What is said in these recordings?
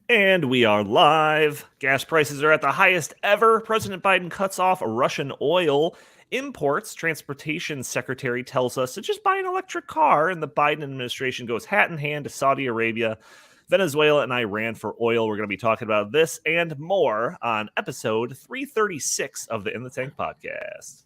And we are live. Gas prices are at the highest ever. President Biden cuts off Russian oil imports. Transportation Secretary tells us to just buy an electric car. And the Biden administration goes hat in hand to Saudi Arabia, Venezuela, and Iran for oil. We're going to be talking about this and more on episode 336 of the In the Tank podcast.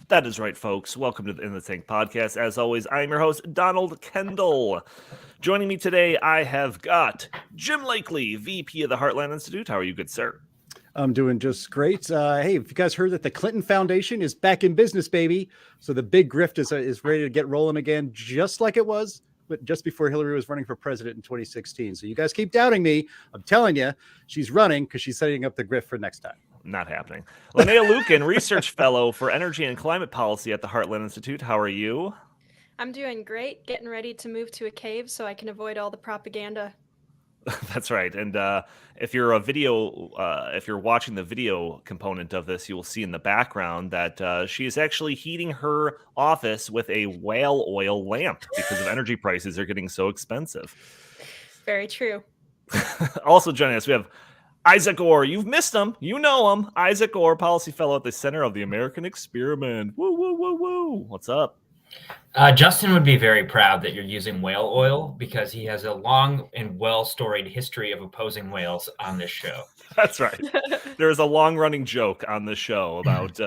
That is right, folks. Welcome to the In the Tank podcast. As always, I am your host, Donald Kendal. Joining me today, I have got Jim Lakely, VP of the Heartland Institute. How are you, good sir? I'm doing just great. Hey, have you guys heard that the Clinton Foundation is back in business, baby? So the big grift is ready to get rolling again, just like it was, but just before Hillary was running for president in 2016. So you guys keep doubting me. I'm telling you, she's running because she's setting up the grift for next time. Not happening. Linnea Lueken, Research Fellow for Energy and Climate Policy at the Heartland Institute. How are you? I'm doing great. Getting ready to move to a cave so I can avoid all the propaganda. That's right. And if you're if you're watching the video component of this, you will see in the background that she is actually heating her office with a whale oil lamp because of energy prices are getting so expensive. Very true. Also joining us, we have Isaac Orr. You've missed him. You know him. Isaac Orr, Policy Fellow at the Center of the American Experiment. Woo, woo, woo, woo. What's up? Justin would be very proud that you're using whale oil because he has a long and well-storied history of opposing whales on this show. That's right. There's a long-running joke on this show about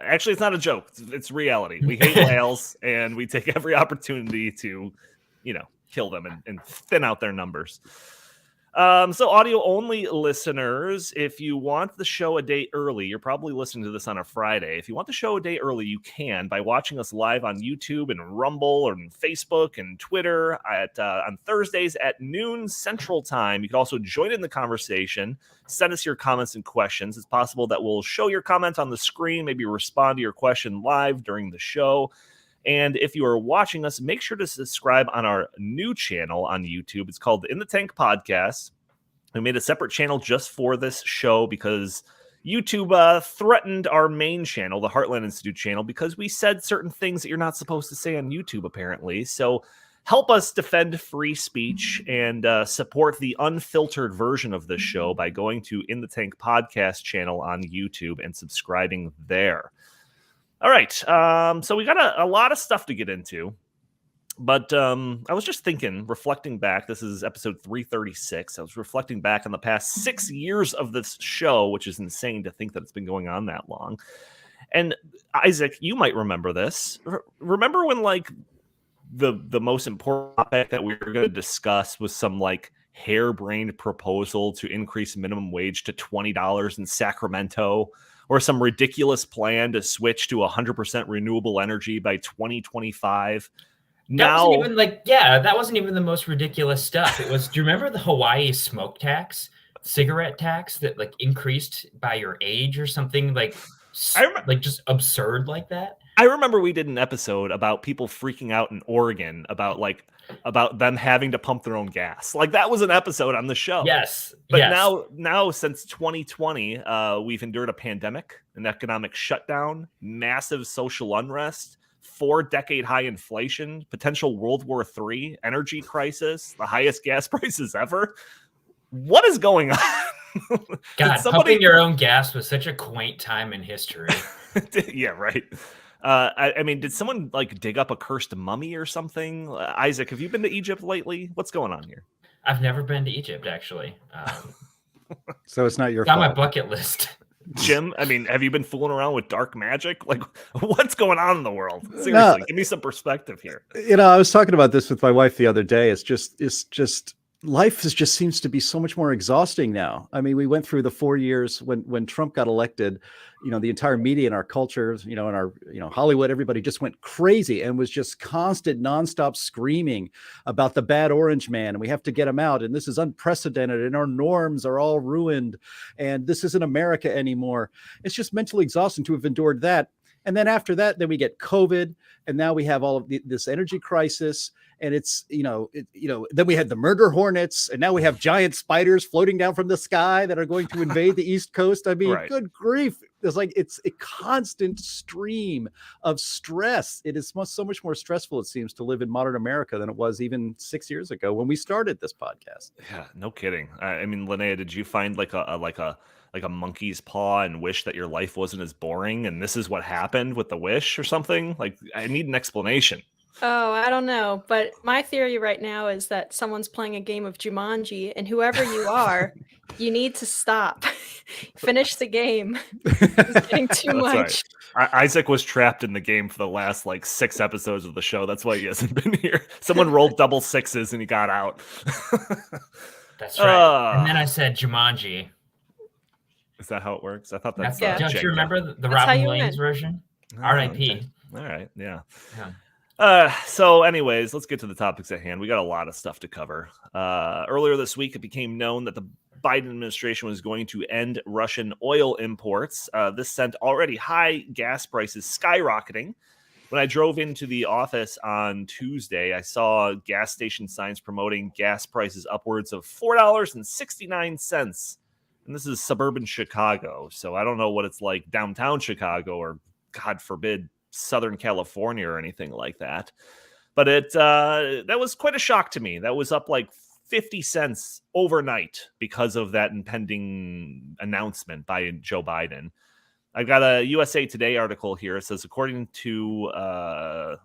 actually, it's not a joke. It's reality. We hate whales, and we take every opportunity to, kill them and thin out their numbers. So audio-only listeners, if you want the show a day early, you're probably listening to this on a Friday. If you want the show a day early, you can by watching us live on YouTube and Rumble and Facebook and Twitter on Thursdays at noon Central Time. You can also join in the conversation. Send us your comments and questions. It's possible that we'll show your comment on the screen, maybe respond to your question live during the show. And if you are watching us, make sure to subscribe on our new channel on YouTube. It's called the In the Tank Podcast. We made a separate channel just for this show because YouTube threatened our main channel, the Heartland Institute channel, because we said certain things that you're not supposed to say on YouTube, apparently. So help us defend free speech and support the unfiltered version of this show by going to In the Tank Podcast channel on YouTube and subscribing there. All right, so we got a lot of stuff to get into, but I was just thinking, reflecting back, this is episode 336, I was reflecting back on the past 6 years of this show, which is insane to think that it's been going on that long. And Isaac, you might remember this. Remember when, the most important topic that we were going to discuss was some, harebrained proposal to increase minimum wage to $20 in Sacramento, or some ridiculous plan to switch to 100% renewable energy by 2025. That wasn't even the most ridiculous stuff. It was, do you remember the Hawaii smoke tax, cigarette tax that increased by your age or something just absurd like that? I remember we did an episode about people freaking out in Oregon about them having to pump their own gas. That was an episode on the show. Yes. But yes. now since 2020, we've endured a pandemic, an economic shutdown, massive social unrest, 4-decade high inflation, potential World War III, energy crisis, the highest gas prices ever. What is going on? God, pumping your own gas was such a quaint time in history. Yeah, right. I mean, did someone dig up a cursed mummy or something? Isaac, have you been to Egypt lately? What's going on here? I've never been to Egypt, actually. So it's not your fault. fault. On my bucket list. Jim, I mean, have you been fooling around with dark magic? What's going on in the world? Seriously, give me some perspective here. I was talking about this with my wife the other day. It's just life just seems to be so much more exhausting now. I mean, we went through the 4 years when Trump got elected, the entire media and our culture, and our, Hollywood, everybody just went crazy and was just constant nonstop screaming about the bad orange man. And we have to get him out. And this is unprecedented. And our norms are all ruined. And this isn't America anymore. It's just mentally exhausting to have endured that. And then after that, then we get COVID, and now we have all of this energy crisis. And it's, then we had the murder hornets, and now we have giant spiders floating down from the sky that are going to invade the East Coast. I mean, Right. Good grief. It's a constant stream of stress. It is so much more stressful, it seems, to live in modern America than it was even 6 years ago when we started this podcast. Yeah, no kidding. I mean, Linnea, did you find like a monkey's paw and wish that your life wasn't as boring, and this is what happened with the wish or something? Like, I need an explanation. Oh, I don't know. But my theory right now is that someone's playing a game of Jumanji, and whoever you are, you need to stop. Finish the game. It's getting too much. Right. Isaac was trapped in the game for the last 6 episodes of the show. That's why he hasn't been here. Someone rolled double sixes and he got out. That's right. And then I said Jumanji. Is that how it works? I thought that's don't you remember the Robin Williams version? R.I.P. Okay. All right, yeah. So anyways, let's get to the topics at hand. We got a lot of stuff to cover. Earlier this week, it became known that the Biden administration was going to end Russian oil imports. This sent already high gas prices skyrocketing. When I drove into the office on Tuesday, I saw gas station signs promoting gas prices upwards of $4.69. And this is suburban Chicago, so I don't know what it's like downtown Chicago or, God forbid, Southern California or anything like that. But that was quite a shock to me. That was up 50 cents overnight because of that impending announcement by Joe Biden. I've got a USA Today article here. It says, according to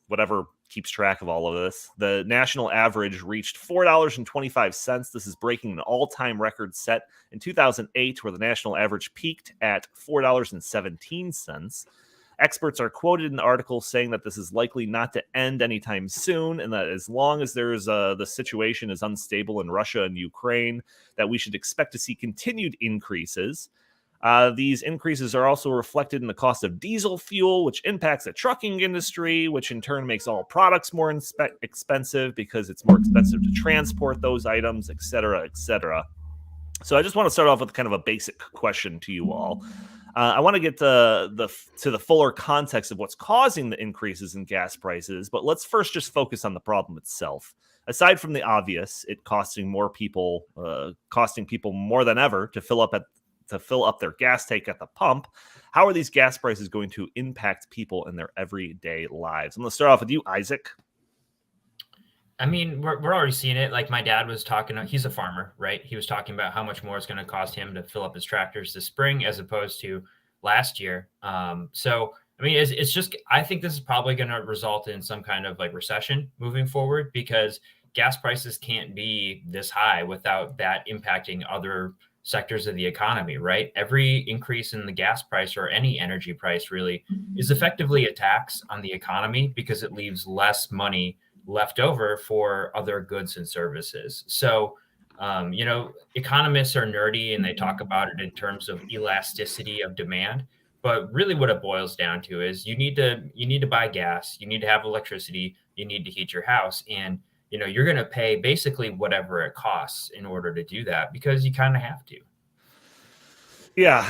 whatever keeps track of all of this, the national average reached $4.25. This is breaking an all-time record set in 2008, where the national average peaked at $4.17. Experts are quoted in the article saying that this is likely not to end anytime soon, and that as long as there is the situation is unstable in Russia and Ukraine, that we should expect to see continued increases. These increases are also reflected in the cost of diesel fuel, which impacts the trucking industry, which in turn makes all products more expensive because it's more expensive to transport those items, et cetera, et cetera. So I just want to start off with kind of a basic question to you all. I want to get to the fuller context of what's causing the increases in gas prices, but let's first just focus on the problem itself. Aside from the obvious, it costing people more than ever to fill up their gas tank at the pump, how are these gas prices going to impact people in their everyday lives? I'm going to start off with you, Isaac. I mean, we're already seeing it. Like, my dad was talking, he's a farmer, right? He was talking about how much more it's going to cost him to fill up his tractors this spring as opposed to last year. So, I mean, it's just, I think this is probably going to result in some kind of recession moving forward, because gas prices can't be this high without that impacting other sectors of the economy, right? Every increase in the gas price or any energy price really is effectively a tax on the economy, because it leaves less money left over for other goods and services. So, economists are nerdy and they talk about it in terms of elasticity of demand. But really what it boils down to is you need to buy gas, you need to have electricity, you need to heat your house. And you're going to pay basically whatever it costs in order to do that, because you kind of have to. Yeah,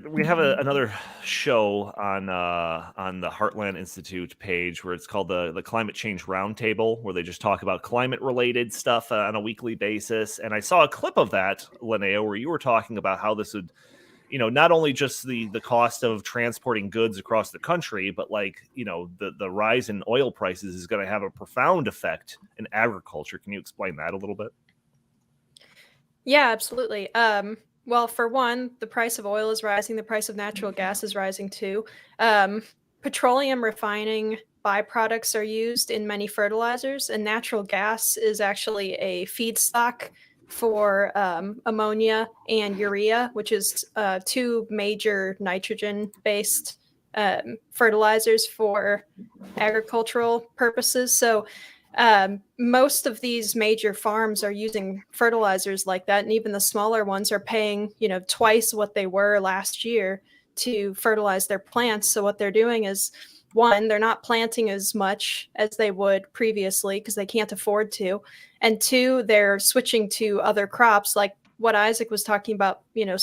we have another show on the Heartland Institute page where it's called the Climate Change Roundtable, where they just talk about climate-related stuff on a weekly basis. And I saw a clip of that, Linnea, where you were talking about how this would, not only just the cost of transporting goods across the country, but the rise in oil prices is going to have a profound effect in agriculture. Can you explain that a little bit? Yeah, absolutely. Well, for one, the price of oil is rising. The price of natural gas is rising too. Petroleum refining byproducts are used in many fertilizers, and natural gas is actually a feedstock for ammonia and urea, which is two major nitrogen-based fertilizers for agricultural purposes. So most of these major farms are using fertilizers like that, and even the smaller ones are paying, twice what they were last year to fertilize their plants. So what they're doing is, one, they're not planting as much as they would previously because they can't afford to, and two, they're switching to other crops like what Isaac was talking about,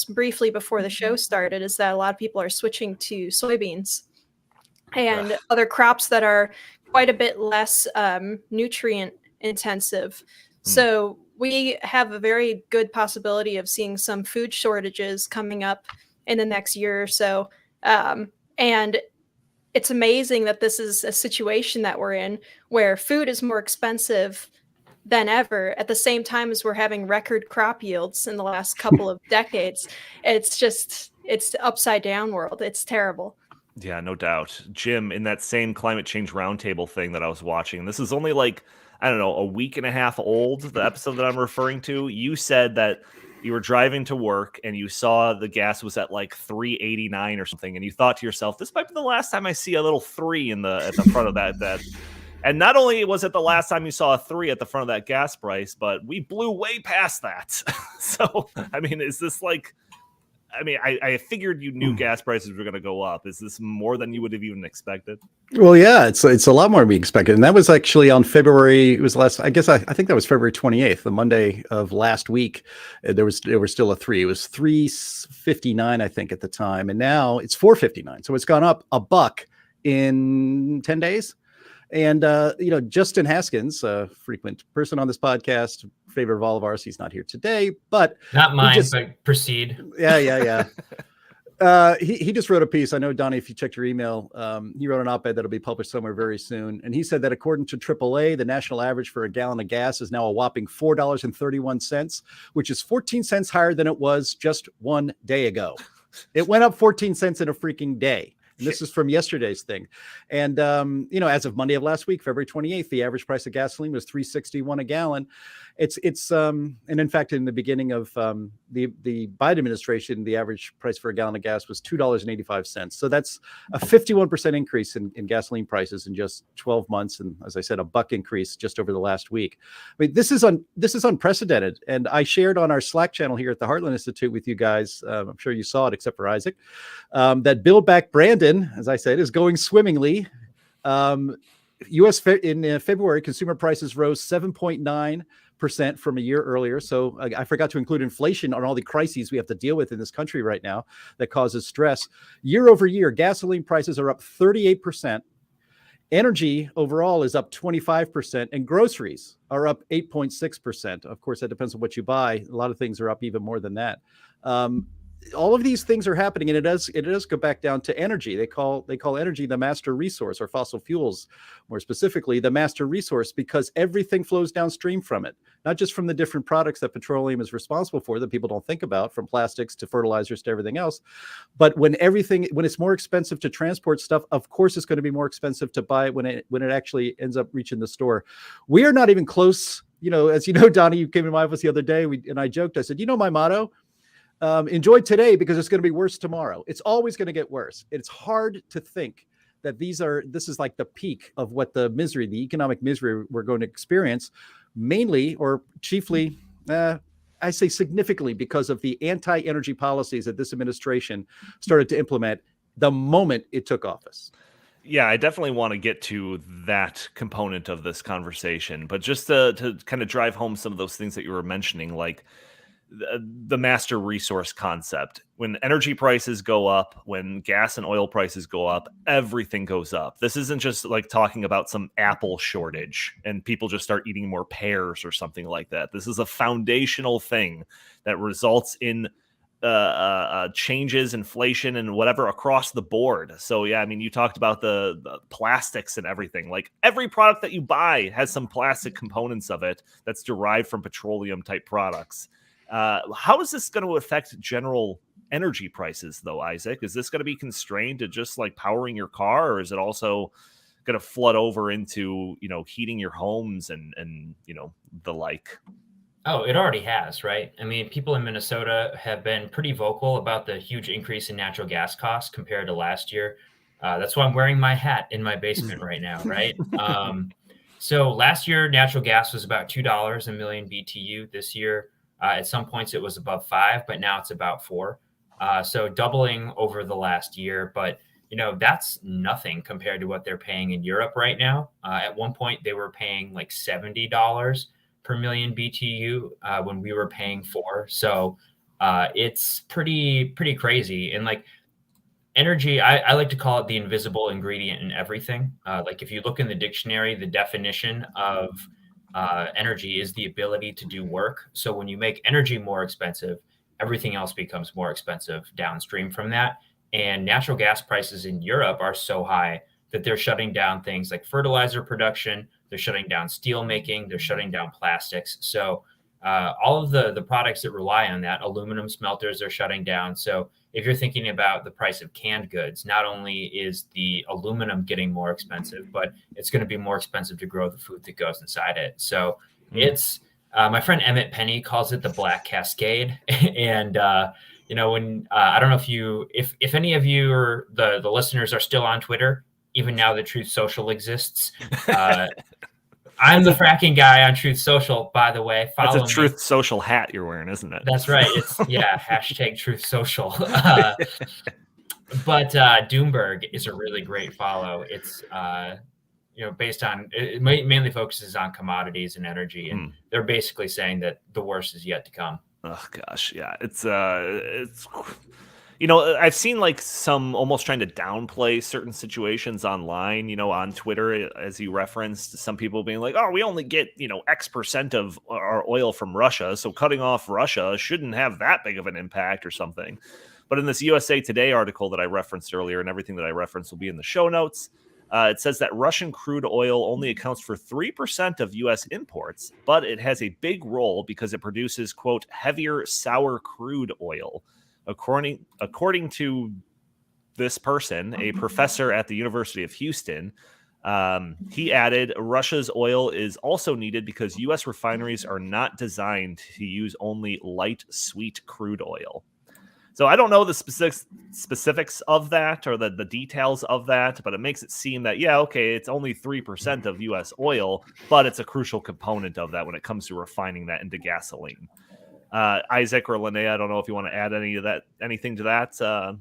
briefly before the show started, is that a lot of people are switching to soybeans and other crops that are quite a bit less nutrient intensive. So we have a very good possibility of seeing some food shortages coming up in the next year or so. And it's amazing that this is a situation that we're in where food is more expensive than ever at the same time as we're having record crop yields in the last couple of decades. It's the upside down world. It's terrible. Yeah, no doubt. Jim, in that same climate change roundtable thing that I was watching, this is only like, I don't know, a week and a half old, the episode that I'm referring to. You said that you were driving to work and you saw the gas was at like $3.89 or something, and you thought to yourself, this might be the last time I see a little 3 at the front of that. And not only was it the last time you saw a 3 at the front of that gas price, but we blew way past that. So, I mean, is this like, I figured you knew gas prices were going to go up. Is this more than you would have even expected? Well, yeah, it's a lot more than we expected. And that was actually on February. It was I think that was February 28th, the Monday of last week. There was still a 3. It was $3.59, I think, at the time. And now it's $4.59. So it's gone up $1 in 10 days. And, Justin Haskins, a frequent person on this podcast, favorite of all of ours, he's not here today, but not mine, but proceed. Yeah. He just wrote a piece. I know, Donnie, if you checked your email, he wrote an op-ed that'll be published somewhere very soon. And he said that according to AAA, the national average for a gallon of gas is now a whopping $4.31, which is 14 cents higher than it was just one day ago. It went up 14 cents in a freaking day. And this is from yesterday's thing. And, as of Monday of last week, February 28th, the average price of gasoline was $3.61 a gallon. And in fact, in the beginning of the Biden administration, the average price for a gallon of gas was $2.85. So that's a 51% increase in gasoline prices in just 12 months. And as I said, $1 increase just over the last week. I mean, this is unprecedented. And I shared on our Slack channel here at the Heartland Institute with you guys. I'm sure you saw it, except for Isaac, that Build Back Brandon, as I said, is going swimmingly. In February, consumer prices rose 7.9% from a year earlier. So I forgot to include inflation on all the crises we have to deal with in this country right now that causes stress. Year over year, gasoline prices are up 38%. Energy overall is up 25%, and groceries are up 8.6%. Of course, that depends on what you buy. A lot of things are up even more than that. All of these things are happening, and it does go back down to energy. They call energy the master resource, or fossil fuels, more specifically, the master resource, because everything flows downstream from it, not just from the different products that petroleum is responsible for that people don't think about, from plastics to fertilizers to everything else. But when it's more expensive to transport stuff, of course, it's going to be more expensive to buy it when it actually ends up reaching the store. We are not even close. As you know, Donnie, you came to my office the other day, and I joked. I said, my motto. Enjoy today because it's going to be worse tomorrow. It's always going to get worse. It's hard to think that this is like the peak of what the economic misery we're going to experience, mainly or chiefly, I say significantly, because of the anti-energy policies that this administration started to implement the moment it took office. Yeah, I definitely want to get to that component of this conversation, but just to kind of drive home some of those things that you were mentioning, like the master resource concept. When energy prices go up, when gas and oil prices go up, everything goes up. This isn't just like talking about some apple shortage and people just start eating more pears or something like that. This is a foundational thing that results in changes, inflation, and whatever across the board. So yeah, I mean, you talked about the plastics and everything. Like every product that you buy has some plastic components of it that's derived from petroleum type products. How is this going to affect general energy prices, though, Isaac? Is this going to be constrained to just like powering your car, or is it also going to flood over into, heating your homes and the like? Oh, it already has, right? I mean, people in Minnesota have been pretty vocal about the huge increase in natural gas costs compared to last year. That's why I'm wearing my hat in my basement right now, right? So last year, natural gas was about $2 a million BTU. This year, at some points, it was above $5, but now it's about $4. So doubling over the last year. But, that's nothing compared to what they're paying in Europe right now. At one point, they were paying like $70 per million BTU when we were paying $4. So it's pretty crazy. And like, energy, I like to call it the invisible ingredient in everything. Like if you look in the dictionary, the definition of energy is the ability to do work. So when you make energy more expensive, everything else becomes more expensive downstream from that. And natural gas prices in Europe are so high that they're shutting down things like fertilizer production. They're shutting down steel making. They're shutting down plastics. So all of the products that rely on that, aluminum smelters are shutting down. So if you're thinking about the price of canned goods, not only is the aluminum getting more expensive, but it's going to be more expensive to grow the food that goes inside it. So it's my friend Emmett Penny calls it the Black Cascade. And when I don't know if any of you or the listeners are still on Twitter, even now that Truth Social exists. I'm the fracking guy on Truth Social, by the way. That's a Truth Social hat you're wearing, isn't it? That's right. It's hashtag Truth Social. But Doomberg is a really great follow. It's based on it mainly focuses on commodities and energy, and they're basically saying that the worst is yet to come. Oh gosh, yeah, it's I've seen like some almost trying to downplay certain situations online, on Twitter, as you referenced, some people being like, oh, we only get, X% of our oil from Russia. So cutting off Russia shouldn't have that big of an impact or something. But in this USA Today article that I referenced earlier, and everything that I referenced will be in the show notes, it says that Russian crude oil only accounts for 3% of U.S. imports, but it has a big role because it produces, quote, heavier sour crude oil. According to this person, a professor at the University of Houston, he added, Russia's oil is also needed because U.S. refineries are not designed to use only light, sweet crude oil. So I don't know the specifics of that or the details of that, but it makes it seem that, it's only 3% of U.S. oil, but it's a crucial component of that when it comes to refining that into gasoline. Isaac or Linnea, I don't know if you want to add anything to that.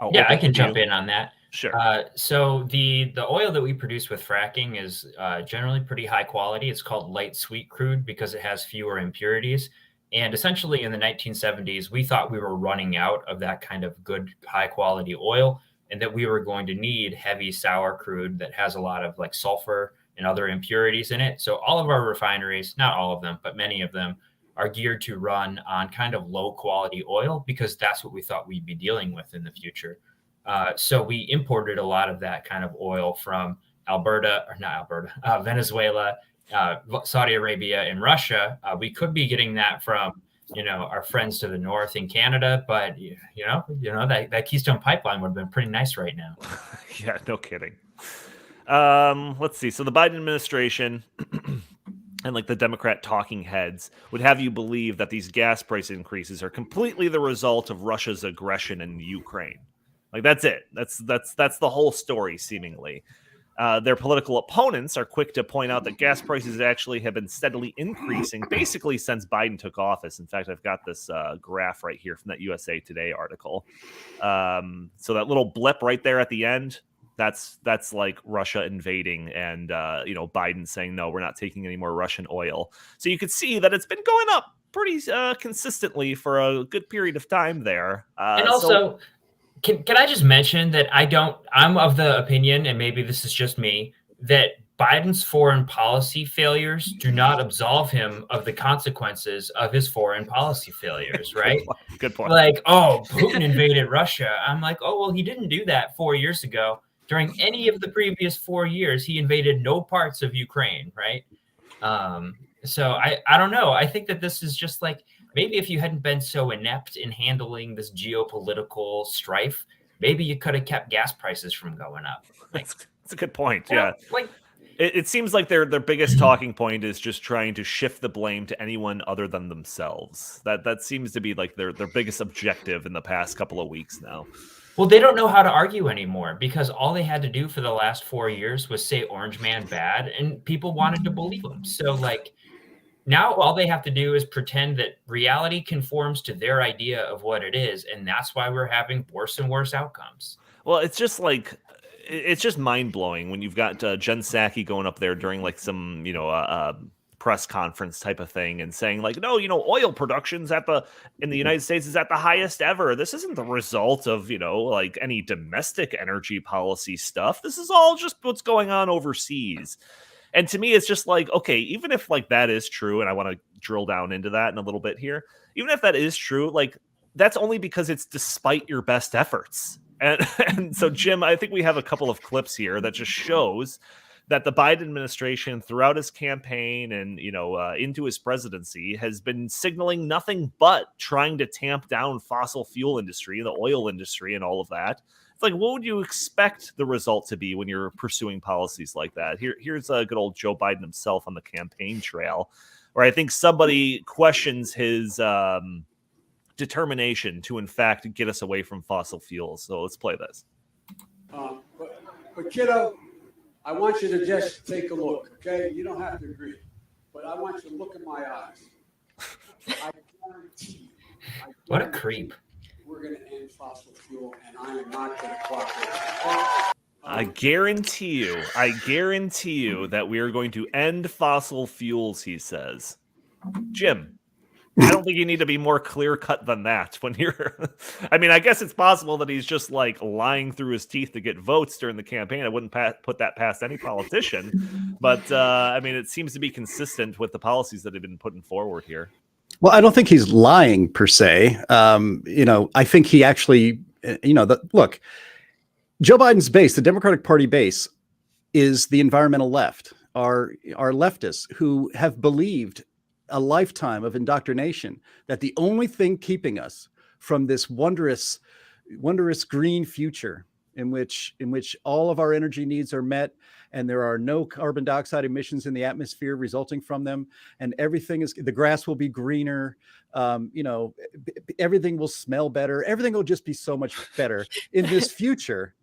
I can jump in on that. Sure. So the oil that we produce with fracking is generally pretty high quality. It's called light sweet crude because it has fewer impurities. And essentially in the 1970s, we thought we were running out of that kind of good, high quality oil, and that we were going to need heavy sour crude that has a lot of like sulfur and other impurities in it. So all of our refineries, not all of them, but many of them, are geared to run on kind of low quality oil because that's what we thought we'd be dealing with in the future. So we imported a lot of that kind of oil from Venezuela, Saudi Arabia, and Russia. We could be getting that from, our friends to the north in Canada, but that Keystone Pipeline would have been pretty nice right now. Yeah, no kidding. Let's see. So the Biden administration and like the Democrat talking heads would have you believe that these gas price increases are completely the result of Russia's aggression in Ukraine. Like that's it. That's the whole story, seemingly. Their political opponents are quick to point out that gas prices actually have been steadily increasing basically since Biden took office. In fact, I've got this graph right here from that USA Today article. So that little blip right there at the end, that's like Russia invading and, Biden saying, no, we're not taking any more Russian oil. So you could see that it's been going up pretty consistently for a good period of time there. And also, can I just mention that I'm of the opinion, and maybe this is just me, that Biden's foreign policy failures do not absolve him of the consequences of his foreign policy failures, right? Good point. Like, Putin invaded Russia. I'm like, well, he didn't do that 4 years ago. During any of the previous 4 years, he invaded no parts of Ukraine, right? So I don't know. I think that this is just like, maybe if you hadn't been so inept in handling this geopolitical strife, maybe you could have kept gas prices from going up. That's a good point. Yeah. Like, it seems like their biggest talking point is just trying to shift the blame to anyone other than themselves. That seems to be like their biggest objective in the past couple of weeks now. Well, they don't know how to argue anymore because all they had to do for the last 4 years was say Orange Man bad, and people wanted to believe them. So, like, now all they have to do is pretend that reality conforms to their idea of what it is, and that's why we're having worse and worse outcomes. Well, it's just like it's just mind blowing when you've got Jen Psaki going up there during like some press conference type of thing and saying like, no, oil production's in the United States is at the highest ever. This isn't the result of like any domestic energy policy stuff. This is all just what's going on overseas. And to me, it's just like, okay, even if like that is true, and I want to drill down into that in a little bit here, even if that is true, like that's only because it's despite your best efforts. And so, Jim, I think we have a couple of clips here that just shows that the Biden administration throughout his campaign and, into his presidency has been signaling nothing but trying to tamp down fossil fuel industry, the oil industry and all of that. It's like, what would you expect the result to be when you're pursuing policies like that? Here's a good old Joe Biden himself on the campaign trail, where I think somebody questions his determination to, in fact, get us away from fossil fuels. So let's play this. But kiddo, I want you to just take a look, okay? You don't have to agree, but I want you to look in my eyes. I guarantee you. What a creep. We're going to end fossil fuel, and I am not going to cooperate. I guarantee you that we are going to end fossil fuels, he says. Jim, I don't think you need to be more clear-cut than that when you're... I mean, I guess it's possible that he's just, like, lying through his teeth to get votes during the campaign. I wouldn't put that past any politician. But, I mean, it seems to be consistent with the policies that have been putting forward here. Well, I don't think he's lying, per se. I think he actually, look, Joe Biden's base, the Democratic Party base, is the environmental left, are leftists who have believed a lifetime of indoctrination that the only thing keeping us from this wondrous green future in which all of our energy needs are met and there are no carbon dioxide emissions in the atmosphere resulting from them, and the grass will be greener, everything will smell better, everything will just be so much better in this future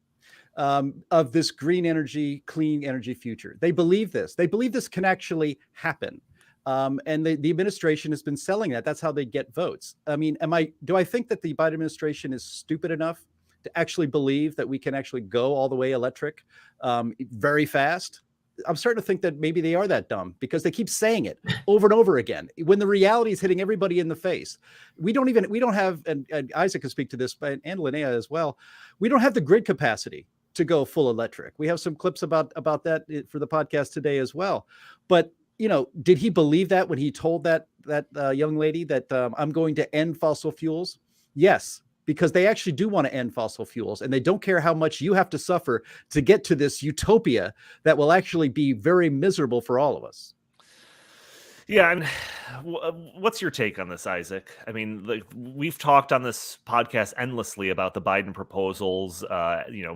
of this green energy, clean energy future. They believe this can actually happen. And the administration has been selling that. That's how they get votes. I mean, do I think that the Biden administration is stupid enough to actually believe that we can actually go all the way electric very fast? I'm starting to think that maybe they are that dumb because they keep saying it over and over again when the reality is hitting everybody in the face. We don't have, and Isaac can speak to this, and Linnea as well. We don't have the grid capacity to go full electric. We have some clips about that for the podcast today as well. But did he believe that when he told that young lady that I'm going to end fossil fuels? Yes, because they actually do want to end fossil fuels, and they don't care how much you have to suffer to get to this utopia that will actually be very miserable for all of us. Yeah, and what's your take on this, Isaac? I mean, we've talked on this podcast endlessly about the Biden proposals,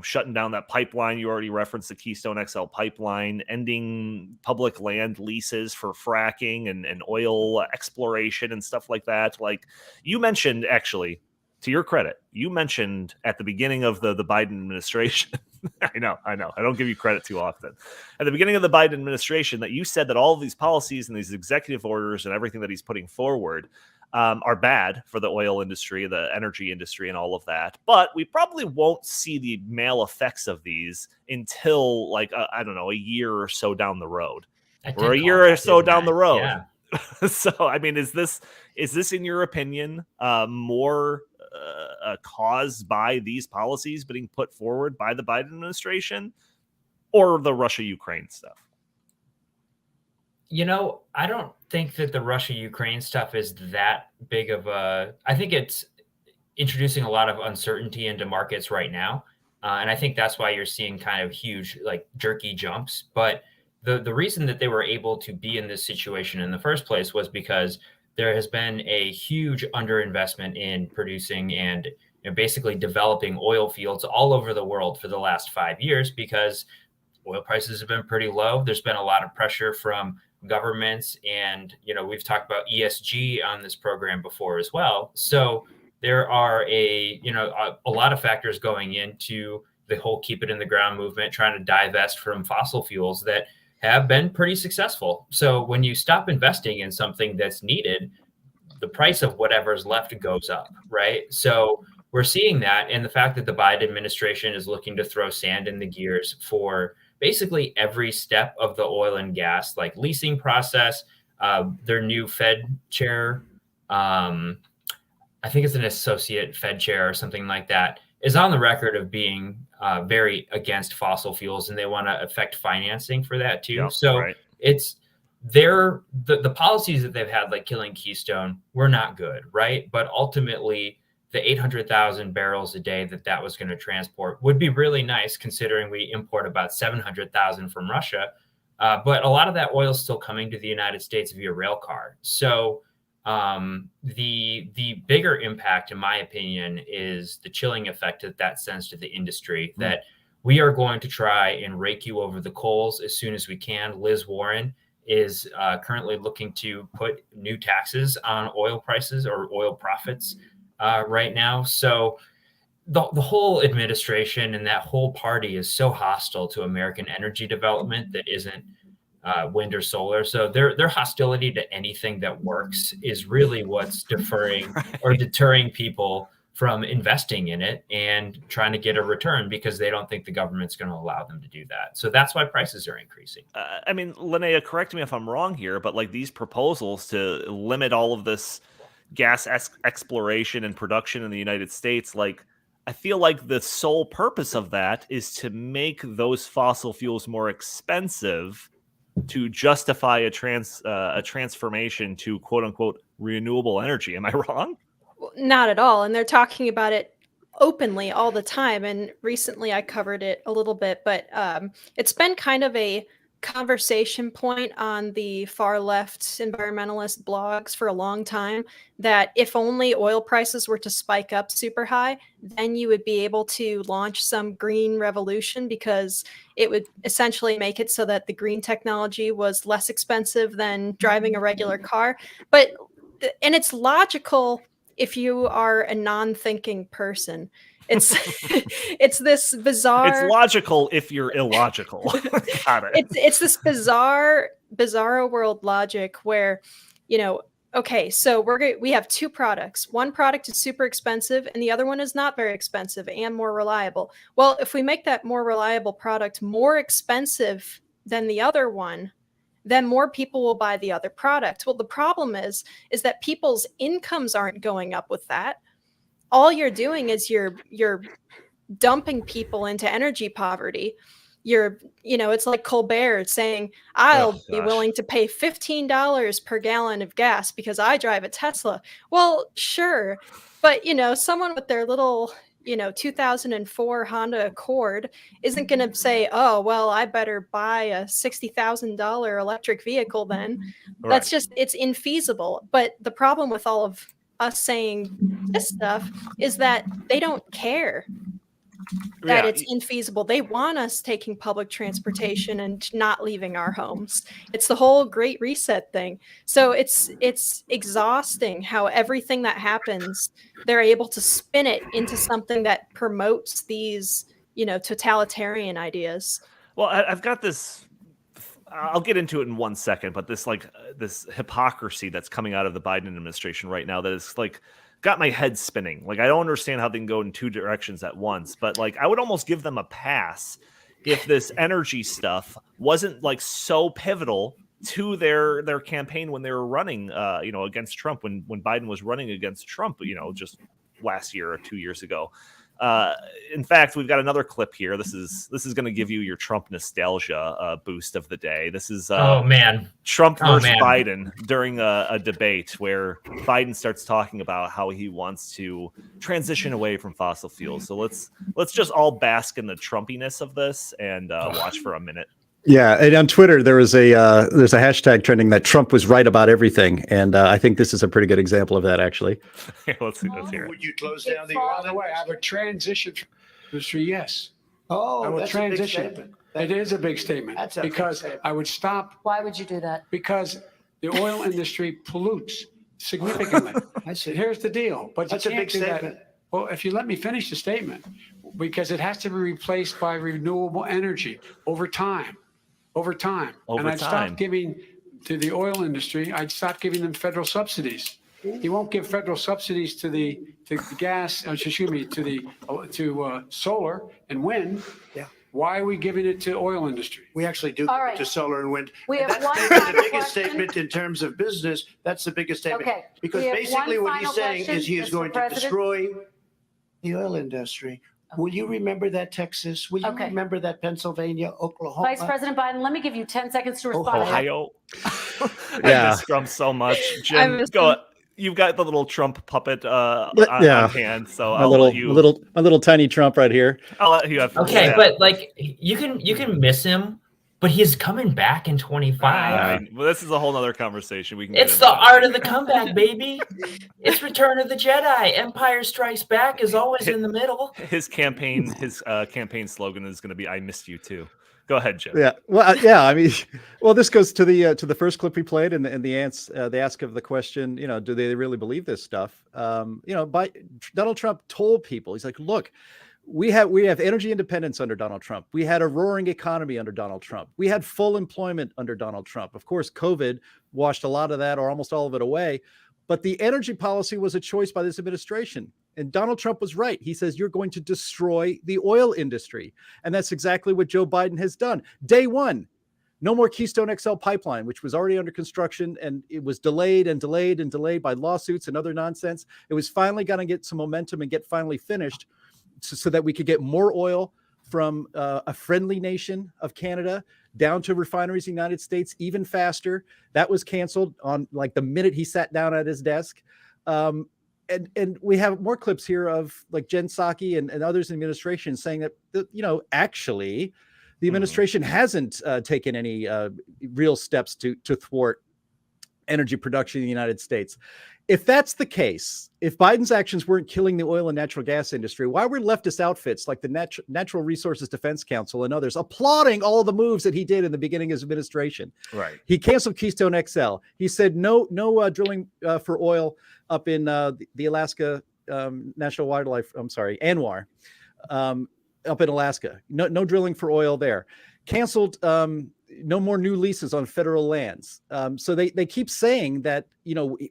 shutting down that pipeline. You already referenced the Keystone XL pipeline, ending public land leases for fracking and oil exploration and stuff like that. Like you mentioned, actually, to your credit, you mentioned at the beginning of the Biden administration, I know. I don't give you credit too often. At the beginning of the Biden administration, that you said that all of these policies and these executive orders and everything that he's putting forward are bad for the oil industry, the energy industry, and all of that. But we probably won't see the male effects of these until, like, a year or so down the road. Or a year or so down the road. Yeah. So, I mean, is this in your opinion more caused by these policies being put forward by the Biden administration or the Russia-Ukraine stuff? I don't think that the Russia-Ukraine stuff is that big of I think it's introducing a lot of uncertainty into markets right now. And I think that's why you're seeing kind of huge, like, jerky jumps. But the reason that they were able to be in this situation in the first place was because there has been a huge underinvestment in producing and basically developing oil fields all over the world for the last 5 years because oil prices have been pretty low. There's been a lot of pressure from governments, and we've talked about ESG on this program before as well. So there are a lot of factors going into the whole keep it in the ground movement, trying to divest from fossil fuels that have been pretty successful. So when you stop investing in something that's needed, the price of whatever's left goes up, right? So we're seeing that, and the fact that the Biden administration is looking to throw sand in the gears for basically every step of the oil and gas, like leasing process. Their new Fed chair, I think it's an associate Fed chair or something like that, is on the record of being very against fossil fuels, and they want to affect financing for that too. Yep, so right. It's the policies that they've had, like killing Keystone, were not good, right? But ultimately, the 800,000 barrels a day that was going to transport would be really nice, considering we import about 700,000 from Russia. But a lot of that oil is still coming to the United States via rail car. So the bigger impact, in my opinion, is the chilling effect that sends to the industry, that we are going to try and rake you over the coals as soon as we can. Liz Warren is currently looking to put new taxes on oil prices or oil profits right now. So the whole administration and that whole party is so hostile to American energy development that isn't wind or solar. So their hostility to anything that works is really what's deferring or deterring people from investing in it and trying to get a return, because they don't think the government's going to allow them to do that. So that's why prices are increasing. I mean, Linnea, correct me if I'm wrong here, but like these proposals to limit all of this gas exploration and production in the United States, like I feel like the sole purpose of that is to make those fossil fuels more expensive to justify a transformation to quote unquote renewable energy. Am I wrong? Not at all. And they're talking about it openly all the time. And recently I covered it a little bit, but it's been kind of a conversation point on the far left environmentalist blogs for a long time, that if only oil prices were to spike up super high, then you would be able to launch some green revolution, because it would essentially make it so that the green technology was less expensive than driving a regular car. And it's logical if you are a non-thinking person. It's it's this bizarre. It's logical if you're illogical. Got it. It's this bizarre world logic where, okay, so we have two products. One product is super expensive and the other one is not very expensive and more reliable. Well, if we make that more reliable product more expensive than the other one, then more people will buy the other product. Well, the problem is that people's incomes aren't going up with that. All you're doing is you're dumping people into energy poverty. It's like Colbert saying, I'll be willing to pay $15 per gallon of gas because I drive a Tesla. Well, sure. But, someone with their little, 2004 Honda Accord isn't going to say, oh, well, I better buy a $60,000 electric vehicle then. Right. That's just, it's infeasible. But the problem with all of us saying this stuff is that they don't care that it's infeasible. They want us taking public transportation and not leaving our homes. It's the whole Great Reset thing. So it's exhausting how everything that happens, they're able to spin it into something that promotes these, totalitarian ideas. Well, I've got this. I'll get into it in 1 second, but this hypocrisy that's coming out of the Biden administration right now that is got my head spinning. I don't understand how they can go in two directions at once, but I would almost give them a pass if this energy stuff wasn't so pivotal to their campaign when they were running, against Trump, when Biden was running against Trump, just last year or 2 years ago. In fact, we've got another clip here. This is going to give you your Trump nostalgia boost of the day. This is Trump versus Biden during a debate where Biden starts talking about how he wants to transition away from fossil fuels. So let's just all bask in the Trumpiness of this and watch for a minute. Yeah, and on Twitter there's a hashtag trending that Trump was right about everything, and I think this is a pretty good example of that, actually. Let's hear it. Would you close down the other way? I have a transition industry. Yes. Oh, I would that's transition. a big statement. It is a big statement. That's a because big statement. I would stop. Why would you do that? Because the oil industry pollutes significantly. I see. Here's the deal. But That's you a can't big do that. statement. Well, if you let me finish the statement, because it has to be replaced by renewable energy over time. And I'd stop giving to the oil industry. I'd stop giving them federal subsidies. He won't give federal subsidies to the gas. Excuse me, to solar and wind. Yeah. Why are we giving it to oil industry? We actually do All right. to solar and wind. We And have that's one the final biggest question. statement in terms of business. That's the biggest statement. Okay. Because We have basically one what he's final saying question, is he is Mr. going to President. destroy the oil industry. Will you remember that, Texas? Will you Okay. remember that, Pennsylvania, Oklahoma? Vice President Biden, let me give you 10 seconds to respond. Ohio. Yeah. I miss Trump so much. I Jim, miss go. him. You've got the little Trump puppet on hand, so my little tiny Trump right here. I'll let you have. Okay, yeah. but like you can miss him, but he's coming back in 25. Well, this is a whole other conversation. We can. Get It's into the that. art of the comeback, baby. It's Return of the Jedi. Empire Strikes Back is always in the middle. His campaign slogan is going to be "I missed you too." Go ahead, Jim. Yeah. Well, yeah. I mean, well, this goes to the first clip we played, and the ask of the question. Do they really believe this stuff? Donald Trump told people, he's like, look, we have energy independence under Donald Trump. We had a roaring economy under Donald Trump. We had full employment under Donald Trump. Of course, COVID washed a lot of that or almost all of it away. But the energy policy was a choice by this administration. And Donald Trump was right. He says, you're going to destroy the oil industry. And that's exactly what Joe Biden has done. Day one, no more Keystone XL pipeline, which was already under construction, and it was delayed by lawsuits and other nonsense. It was finally going to get some momentum and get finally finished so that we could get more oil from a friendly nation of Canada down to refineries in the United States even faster. That was canceled on like the minute he sat down at his desk. And we have more clips here of like Jen Psaki and others in the administration saying that, actually the administration hasn't taken any real steps to thwart energy production in the United States. If that's the case, if Biden's actions weren't killing the oil and natural gas industry, why were leftist outfits like the Natural Resources Defense Council and others applauding all the moves that he did in the beginning of his administration? Right. He canceled Keystone XL. He said no drilling for oil up in the Alaska National Wildlife. I'm sorry, ANWR, up in Alaska. No drilling for oil there. Canceled. No more new leases on federal lands. So they keep saying that,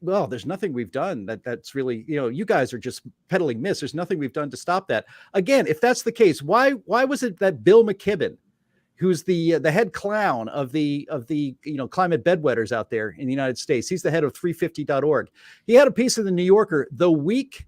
well, there's nothing we've done that's really, you guys are just peddling myths. There's nothing we've done to stop that. Again, if that's the case, why was it that Bill McKibben, who's the head clown of the climate bedwetters out there in the United States, he's the head of 350.org. He had a piece in the New Yorker the week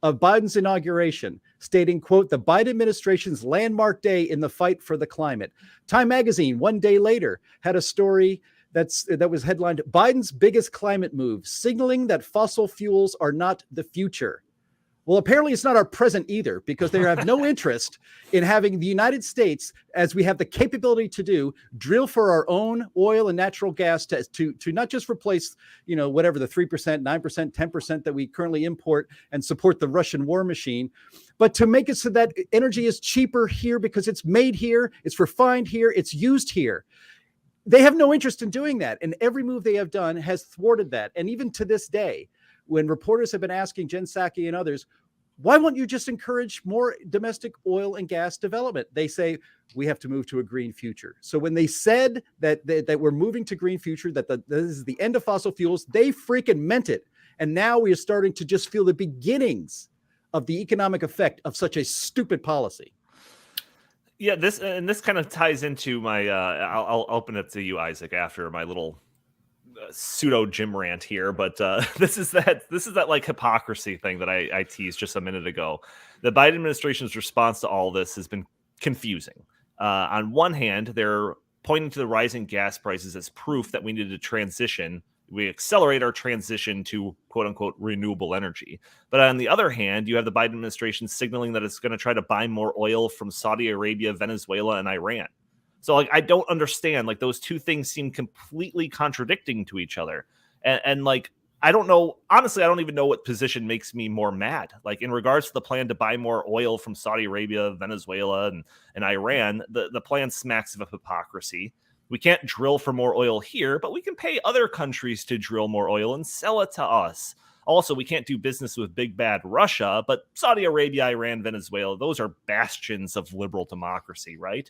of Biden's inauguration stating, quote, the Biden administration's landmark day in the fight for the climate. Time magazine, one day later, had a story that was headlined, Biden's biggest climate move, signaling that fossil fuels are not the future. Well, apparently it's not our present either, because they have no interest in having the United States, as we have the capability to do, drill for our own oil and natural gas to not just replace, whatever the 3%, 9%, 10% that we currently import and support the Russian war machine, but to make it so that energy is cheaper here because it's made here, it's refined here, it's used here. They have no interest in doing that. And every move they have done has thwarted that. And even to this day, when reporters have been asking Jen Psaki and others, why won't you just encourage more domestic oil and gas development? They say, we have to move to a green future. So when they said that we're moving to green future, that this is the end of fossil fuels, they freaking meant it. And now we are starting to just feel the beginnings of the economic effect of such a stupid policy. Yeah, this kind of ties into my, I'll open it to you, Isaac, after my little pseudo Jim rant here, but this is that like hypocrisy thing that I teased just a minute ago. The Biden administration's response to all this has been confusing. On one hand, they're pointing to the rising gas prices as proof that we need to transition. We accelerate our transition to quote unquote renewable energy. But on the other hand, you have the Biden administration signaling that it's going to try to buy more oil from Saudi Arabia, Venezuela, and Iran. So like, I don't understand, like those two things seem completely contradicting to each other. And like, I don't know, honestly, I don't even know what position makes me more mad. Like in regards to the plan to buy more oil from Saudi Arabia, Venezuela, and Iran, the plan smacks of hypocrisy. We can't drill for more oil here, but we can pay other countries to drill more oil and sell it to us. Also, we can't do business with big bad Russia, but Saudi Arabia, Iran, Venezuela, those are bastions of liberal democracy, right?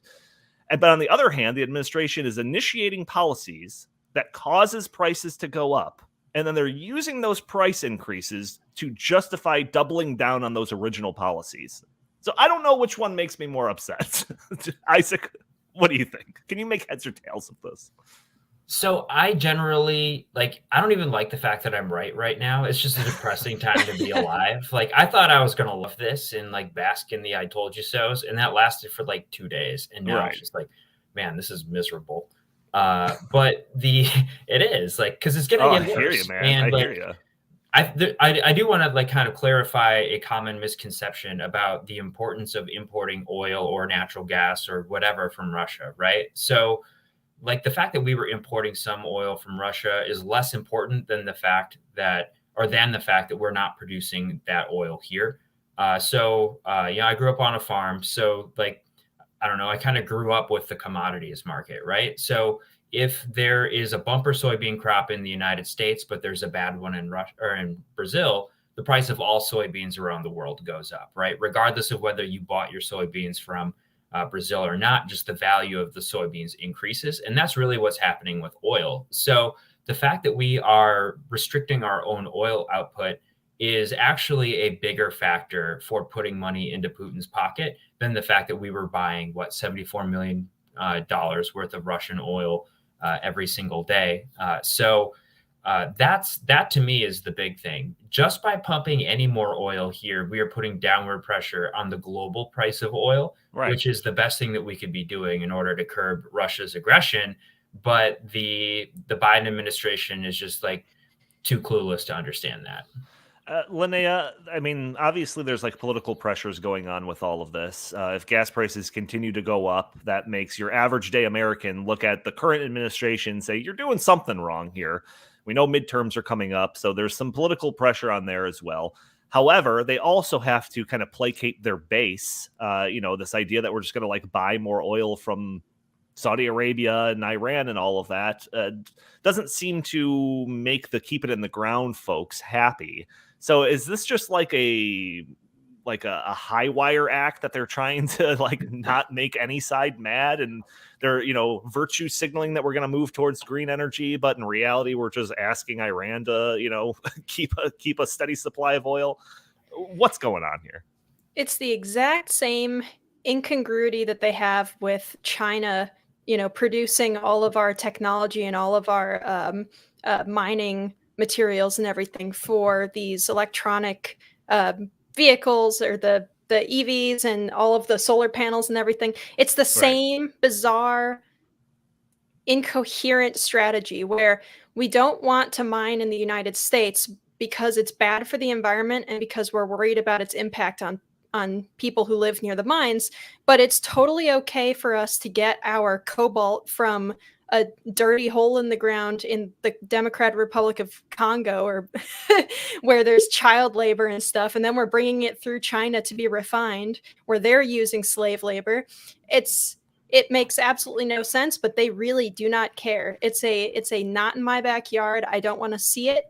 But on the other hand, the administration is initiating policies that causes prices to go up. And then they're using those price increases to justify doubling down on those original policies. So I don't know which one makes me more upset. Isaac, what do you think? Can you make heads or tails of this? So I generally, I don't even like the fact that I'm right now. It's just a depressing time to be alive. I thought I was going to love this and bask in the I told you so's. And that lasted for 2 days. And now it's just man, this is miserable. But it is because it's going to get worse. I hear you, man. And, I hear you. I do want to kind of clarify a common misconception about the importance of importing oil or natural gas or whatever from Russia, right? So the fact that we were importing some oil from Russia is less important than the fact that we're not producing that oil here. I grew up on a farm. So I don't know, I kind of grew up with the commodities market, right? So if there is a bumper soybean crop in the United States, but there's a bad one in Russia or in Brazil, the price of all soybeans around the world goes up, right? Regardless of whether you bought your soybeans from Brazil or not, just the value of the soybeans increases. And that's really what's happening with oil. So the fact that we are restricting our own oil output is actually a bigger factor for putting money into Putin's pocket than the fact that we were buying $74 million worth of Russian oil every single day. That to me is the big thing. Just by pumping any more oil here, we are putting downward pressure on the global price of oil, which is the best thing that we could be doing in order to curb Russia's aggression. But the Biden administration is just too clueless to understand that. Linnea, I mean, obviously there's political pressures going on with all of this. If gas prices continue to go up, that makes your average day American look at the current administration and say, you're doing something wrong here. We know midterms are coming up, so there's some political pressure on there as well. However, they also have to kind of placate their base. This idea that we're just going to buy more oil from Saudi Arabia and Iran and all of that doesn't seem to make the keep it in the ground folks happy. So is this just a high wire act that they're trying to not make any side mad, and they're virtue signaling that we're going to move towards green energy, but in reality we're just asking Iran to keep a steady supply of oil? What's going on here? It's the exact same incongruity that they have with China, producing all of our technology and all of our mining materials and everything for these electronic vehicles or the EVs and all of the solar panels and everything. It's the same bizarre, incoherent strategy where we don't want to mine in the United States because it's bad for the environment and because we're worried about its impact on people who live near the mines. But it's totally okay for us to get our cobalt from a dirty hole in the ground in the Democratic Republic of Congo, or where there's child labor and stuff, and then we're bringing it through China to be refined, where they're using slave labor. It makes absolutely no sense, but they really do not care. It's a not in my backyard. I don't want to see it.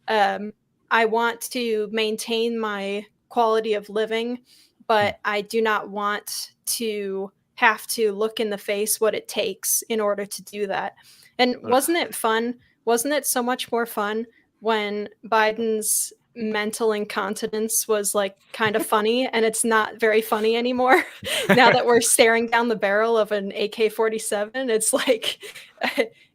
I want to maintain my quality of living, but I do not want to have to look in the face what it takes in order to do that. And wasn't it fun? Wasn't it so much more fun when Biden's mental incontinence was kind of funny, and it's not very funny anymore now that we're staring down the barrel of an AK-47?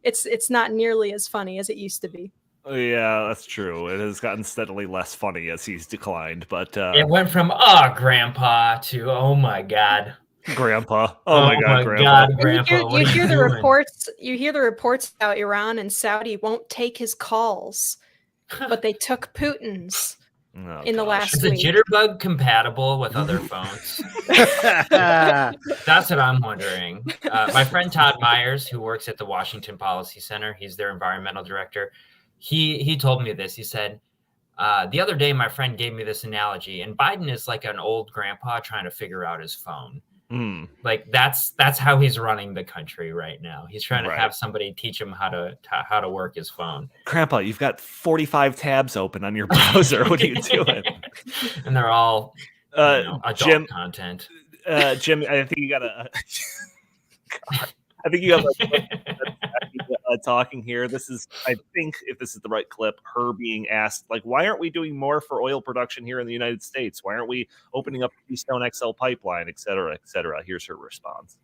It's it's not nearly as funny as it used to be. Yeah, that's true. It has gotten steadily less funny as he's declined, but it went from grandpa to oh my god. Grandpa. Oh my God, Grandpa. You hear the reports. You hear the reports about Iran and Saudi won't take his calls, but they took Putin's in the last week. Is the Jitterbug compatible with other phones? That's what I'm wondering. My friend Todd Myers, who works at the Washington Policy Center, he's their environmental director. He told me this. He said, the other day, my friend gave me this analogy, and Biden is like an old grandpa trying to figure out his phone. Like that's how he's running the country right now. He's trying to Right. have somebody teach him how to work his phone. Grandpa, you've got 45 tabs open on your browser. What are you doing? And they're all adult Jim, content. Jim, I think you got a. I think you have talking here. This is, I think, if this is the right clip, her being asked, like, why aren't we doing more for oil production here in the United States? Why aren't we opening up the Keystone XL pipeline, et cetera, et cetera? Here's her response.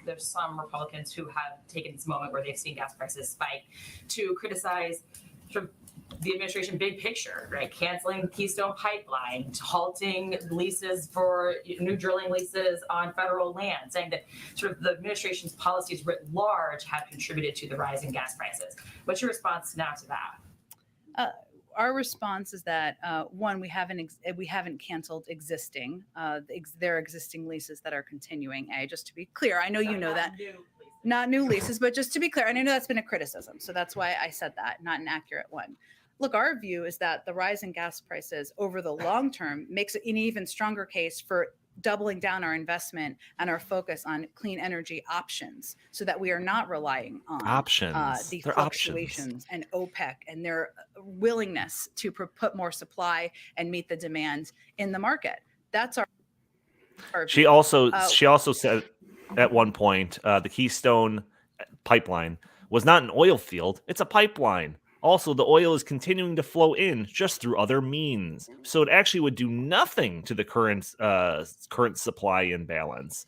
There's some Republicans who have taken this moment where they've seen gas prices spike to criticize sort of the administration big picture, right? Canceling Keystone Pipeline, halting leases for new drilling leases on federal land, saying that sort of the administration's policies writ large have contributed to the rise in gas prices. What's your response now to that? Our response is that one, we haven't canceled existing there are existing leases that are continuing. Just to be clear, I know you know that. Not new leases, but just to be clear, and I know that's been a criticism, so that's why I said that, not an accurate one. Look, our view is that the rise in gas prices over the long term makes an even stronger case for doubling down our investment and our focus on clean energy options, so that we are not relying on the fluctuations and OPEC and their willingness to put more supply and meet the demand in the market. That's our view. She also said at one point the Keystone pipeline was not an oil field; it's a pipeline. Also, the oil is continuing to flow in just through other means, so it actually would do nothing to the current supply imbalance.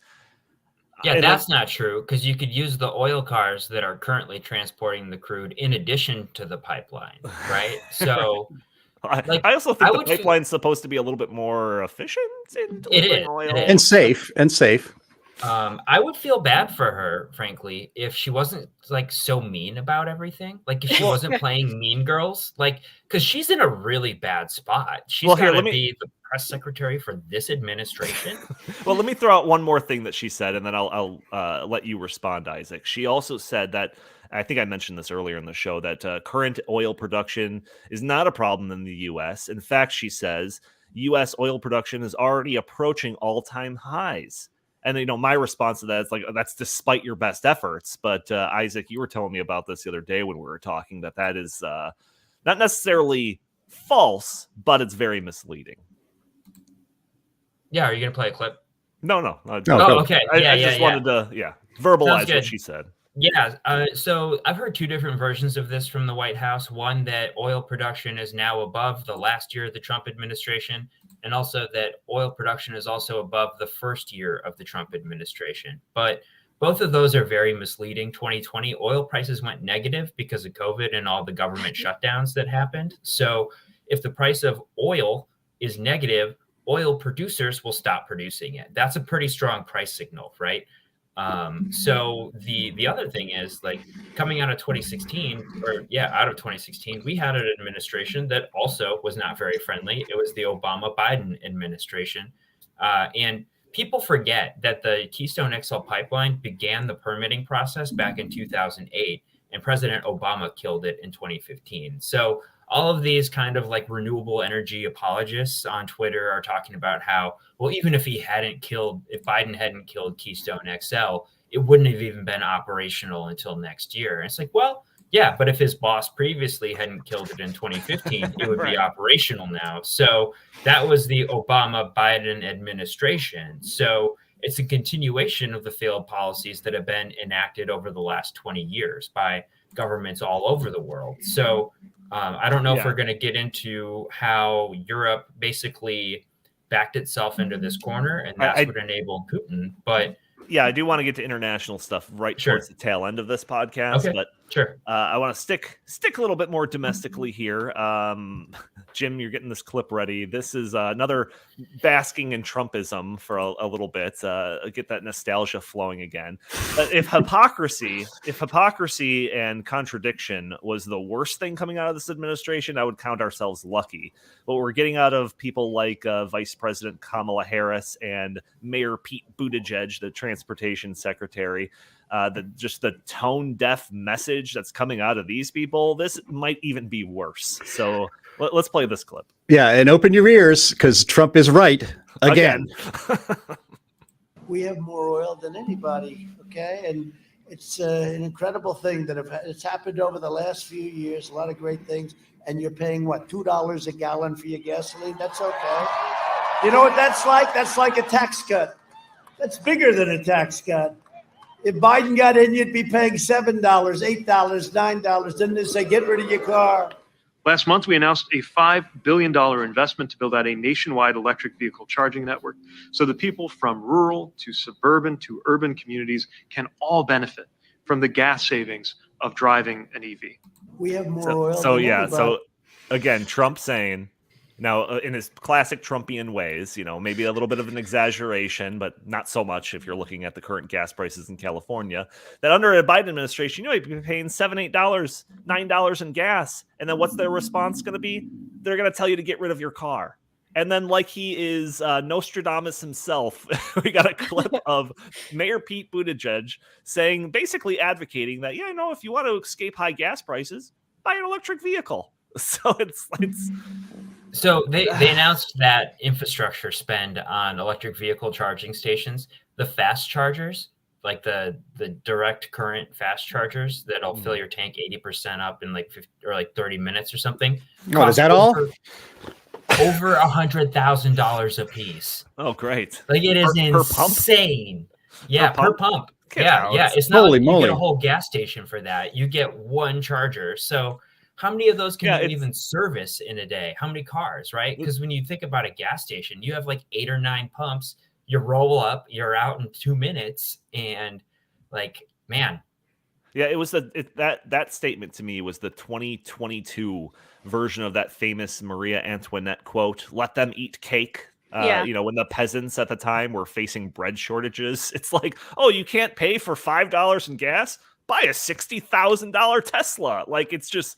Yeah, that's not true, because you could use the oil cars that are currently transporting the crude in addition to the pipeline, right? So, I also think the pipeline's supposed to be a little bit more efficient in delivering oil. And safe. I would feel bad for her, frankly, if she wasn't like so mean about everything. Like if she wasn't playing Mean Girls, like because she's in a really bad spot. She's got to be the press secretary for this administration. Well, let me throw out one more thing that she said, and then I'll let you respond, Isaac. She also said that, I think I mentioned this earlier in the show, that current oil production is not a problem in the U.S. In fact, she says U.S. oil production is already approaching all-time highs. And, my response to that is like, that's despite your best efforts. But Isaac, you were telling me about this the other day when we were talking, that is not necessarily false, but it's very misleading. Yeah. Are you going to play a clip? No. Okay. I just wanted to, verbalize what she said. Yeah. So I've heard two different versions of this from the White House. One, that oil production is now above the last year of the Trump administration, and also that oil production is also above the first year of the Trump administration. But both of those are very misleading. 2020, oil prices went negative because of COVID and all the government shutdowns that happened. So if the price of oil is negative, oil producers will stop producing it. That's a pretty strong price signal, right? So the other thing is, like, coming out of 2016, we had an administration that also was not very friendly. It was the Obama-Biden administration. And people forget that the Keystone XL pipeline began the permitting process back in 2008, and President Obama killed it in 2015. So all of these kind of like renewable energy apologists on Twitter are talking about how, well, even if Biden hadn't killed Keystone XL, it wouldn't have even been operational until next year. And it's like, well, yeah, but if his boss previously hadn't killed it in 2015, it would be operational now. So that was the Obama-Biden administration. So it's a continuation of the failed policies that have been enacted over the last 20 years by governments all over the world. So I don't know if we're going to get into how Europe basically backed itself into this corner, and that's what enabled Putin. But yeah, I do want to get to international stuff towards the tail end of this podcast. Okay. But I want to stick a little bit more domestically here. Jim, you're getting this clip ready. This is another basking in Trumpism for a little bit. Get that nostalgia flowing again. If hypocrisy and contradiction was the worst thing coming out of this administration, I would count ourselves lucky. What we're getting out of people like Vice President Kamala Harris and Mayor Pete Buttigieg, the transportation secretary, the tone deaf message that's coming out of these people, this might even be worse. So let's play this clip. Yeah, and open your ears, because Trump is right again. We have more oil than anybody, okay? And it's an incredible thing that it's happened over the last few years, a lot of great things. And you're paying, what, $2 a gallon for your gasoline? That's okay. You know what that's like? That's like a tax cut. That's bigger than a tax cut. If Biden got in, you'd be paying $7, $8, $9. Then they say, get rid of your car. Last month, we announced a $5 billion investment to build out a nationwide electric vehicle charging network so that people from rural to suburban to urban communities can all benefit from the gas savings of driving an EV. We have more oil. So than yeah, anybody. so again, Trump saying, now in his classic Trumpian ways, maybe a little bit of an exaggeration, but not so much if you're looking at the current gas prices in California, that under a Biden administration, you'd be paying $7, $8, $9 in gas. And then what's their response going to be? They're going to tell you to get rid of your car. And then like he is Nostradamus himself, we got a clip of Mayor Pete Buttigieg saying, basically advocating that, if you want to escape high gas prices, buy an electric vehicle. So it's So they announced that infrastructure spend on electric vehicle charging stations, the fast chargers, like the direct current fast chargers that'll fill your tank 80% up in like 50 or like 30 minutes or something. Oh, is that all? Over $100,000 a piece. Oh, great! Like it is insane. Yeah, per pump. Yeah. It's not like you get a whole gas station for that. You get one charger. So how many of those can you even service in a day? How many cars, right? Because when you think about a gas station, you have like 8 or 9 pumps. You roll up, you're out in 2 minutes, and like, man. Yeah, it was that statement to me was the 2022 version of that famous Maria Antoinette quote, "Let them eat cake." When the peasants at the time were facing bread shortages, it's like, oh, you can't pay for $5 in gas? Buy a $60,000 Tesla. Like, it's just,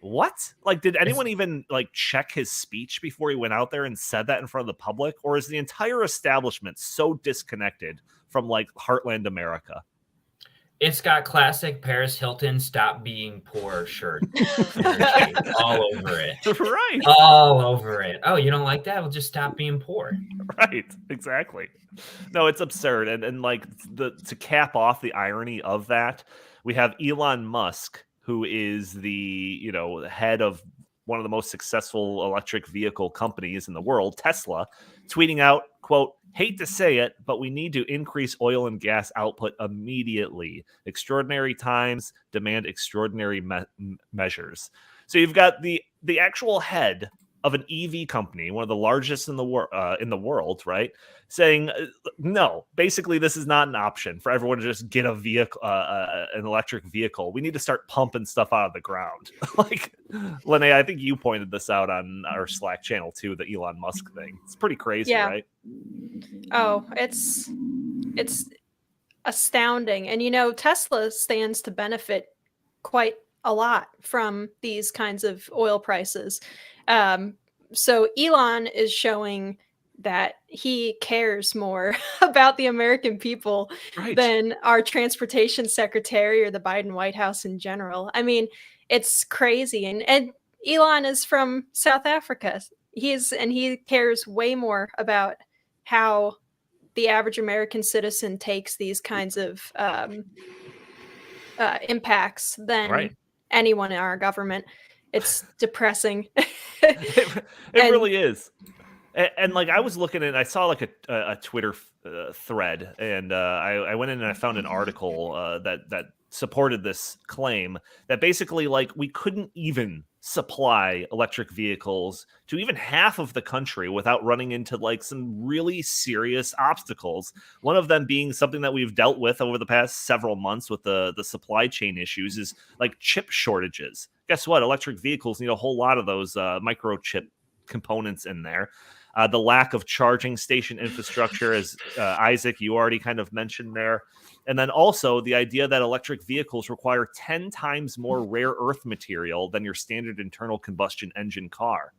what? Like, did anyone even like check his speech before he went out there and said that in front of the public? Or is the entire establishment so disconnected from like Heartland America? It's got classic Paris Hilton "Stop Being Poor" shirt all over it. Right. All over it. Oh, you don't like that? Well, just stop being poor. Right. Exactly. No, it's absurd. And like to cap off the irony of that, we have Elon Musk, who is the head of one of the most successful electric vehicle companies in the world, Tesla, tweeting out, quote, "Hate to say it, but we need to increase oil and gas output immediately. Extraordinary times demand extraordinary measures." So you've got the actual head of an EV company, one of the largest in the world, right, saying no. Basically, this is not an option for everyone to just get a vehicle, an electric vehicle. We need to start pumping stuff out of the ground. Like, Linnea, I think you pointed this out on our Slack channel too, the Elon Musk thing. It's pretty crazy, right? Oh, it's astounding. And Tesla stands to benefit quite a lot from these kinds of oil prices. So Elon is showing that he cares more about the American people than our transportation secretary or the Biden White House in general. I mean, it's crazy. And Elon is from South Africa. He cares way more about how the average American citizen takes these kinds of impacts than anyone in our government. It's depressing. It really is. And like, I was looking at, I saw like a Twitter thread, and I went in and I found an article that supported this claim that basically, like, we couldn't even supply electric vehicles to even half of the country without running into like some really serious obstacles. One of them being something that we've dealt with over the past several months with the supply chain issues is like chip shortages. Guess what? Electric vehicles need a whole lot of those microchip components in there. The lack of charging station infrastructure, as Isaac, you already kind of mentioned there. And then also the idea that electric vehicles require 10 times more rare earth material than your standard internal combustion engine car.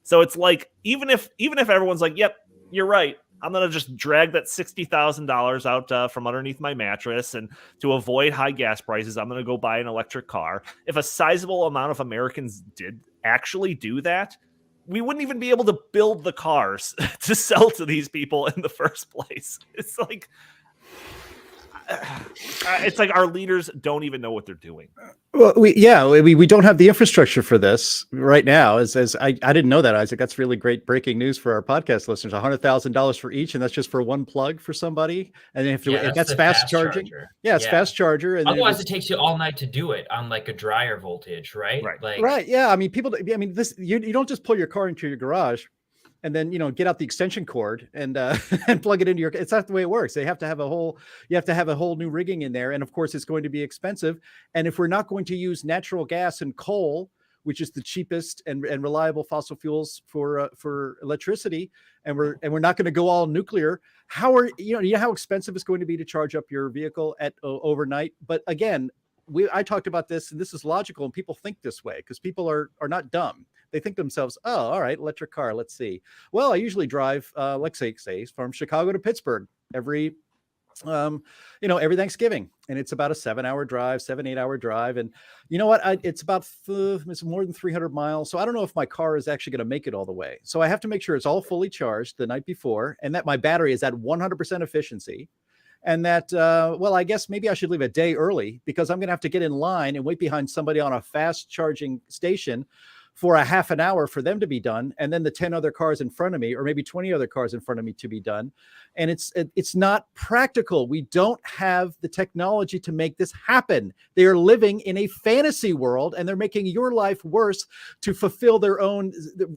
So it's like, even if everyone's like, yep, you're right, I'm going to just drag that $60,000 out from underneath my mattress, and to avoid high gas prices, I'm going to go buy an electric car. If a sizable amount of Americans did actually do that, we wouldn't even be able to build the cars to sell to these people in the first place. It's like our leaders don't even know what they're doing. Well, we don't have the infrastructure for this right now. As I didn't know that, Isaac. That's really great breaking news for our podcast listeners. $100,000 for each, and that's just for one plug for somebody. And if that's fast charging, it's fast charger. And otherwise, it takes you all night to do it on like a dryer voltage, right? Right. Yeah. I mean, this you don't just pull your car into your garage and then, get out the extension cord and and plug it into your, it's not the way it works. You have to have a whole new rigging in there. And of course it's going to be expensive. And if we're not going to use natural gas and coal, which is the cheapest and reliable fossil fuels for electricity, and we're not going to go all nuclear, how expensive it's going to be to charge up your vehicle at overnight. But again, I talked about this, and this is logical, and people think this way because people are not dumb. They think to themselves, oh, all right, electric car, let's see. Well, I usually drive, let's say from Chicago to Pittsburgh every Thanksgiving. And it's about a 8 hour drive. And you know what? It's more than 300 miles. So I don't know if my car is actually going to make it all the way. So I have to make sure it's all fully charged the night before, and that my battery is at 100% efficiency. And that, I guess maybe I should leave a day early because I'm going to have to get in line and wait behind somebody on a fast charging station for a half an hour for them to be done. And then the 10 other cars in front of me, or maybe 20 other cars in front of me to be done. And it's not practical. We don't have the technology to make this happen. They are living in a fantasy world, and they're making your life worse to fulfill their own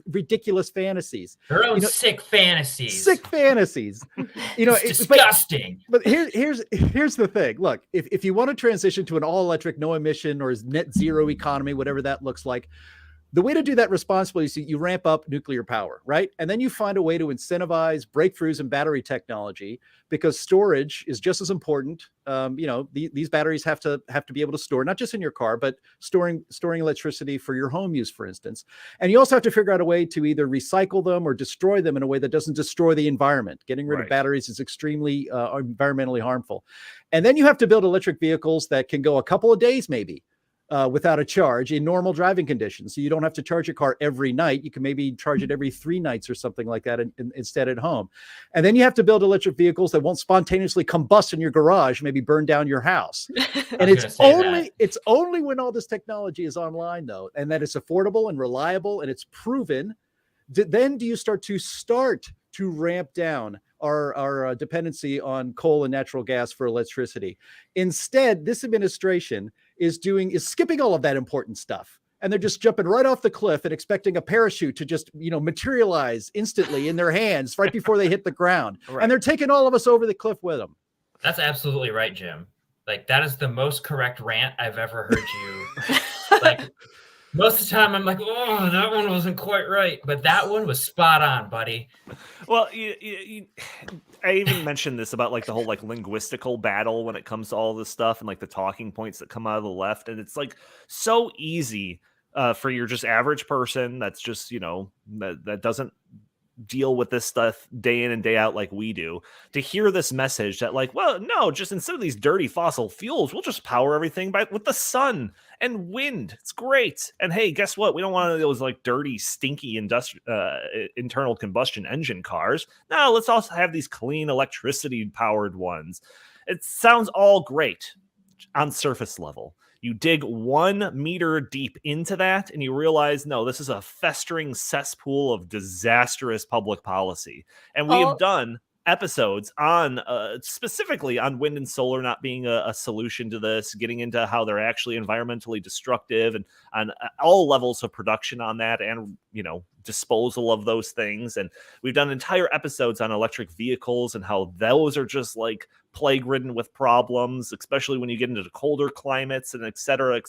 ridiculous fantasies. Their own sick fantasies. It's disgusting. But here's the thing. Look, if you want to transition to an all electric, no emission, or net zero economy, whatever that looks like, the way to do that responsibly is you ramp up nuclear power, right? And then you find a way to incentivize breakthroughs in battery technology, because storage is just as important. These batteries have to be able to store, not just in your car, but storing electricity for your home use, for instance. And you also have to figure out a way to either recycle them or destroy them in a way that doesn't destroy the environment. Getting rid of batteries is extremely environmentally harmful. And then you have to build electric vehicles that can go a couple of days, maybe, without a charge in normal driving conditions. So you don't have to charge your car every night. You can maybe charge it every 3 nights or something like that instead at home. And then you have to build electric vehicles that won't spontaneously combust in your garage, maybe burn down your house. And it's only when all this technology is online, though, and that it's affordable and reliable and it's proven, then do you start to ramp down our dependency on coal and natural gas for electricity. Instead, this administration is skipping all of that important stuff. And they're just jumping right off the cliff and expecting a parachute to just, materialize instantly in their hands right before they hit the ground. Right. And they're taking all of us over the cliff with them. That's absolutely right, Jim. Like, that is the most correct rant I've ever heard you. Most of the time I'm like, oh, that one wasn't quite right. But that one was spot on, buddy. Well, I even mentioned this about the whole linguistical battle when it comes to all this stuff and the talking points that come out of the left. And it's so easy for your just average person that's just, that doesn't deal with this stuff day in and day out like we do, to hear this message that no, just instead of these dirty fossil fuels, we'll just power everything with the sun and wind. It's great. And hey, guess what? We don't want those dirty, stinky internal combustion engine cars. No, let's also have these clean electricity powered ones. It sounds all great on surface level. You dig 1 meter deep into that and you realize, no, this is a festering cesspool of disastrous public policy. And we have done episodes on specifically on wind and solar not being a solution to this, getting into how they're actually environmentally destructive and on all levels of production on that and, disposal of those things. And we've done entire episodes on electric vehicles and how those are just plague-ridden with problems, especially when you get into the colder climates and et cetera,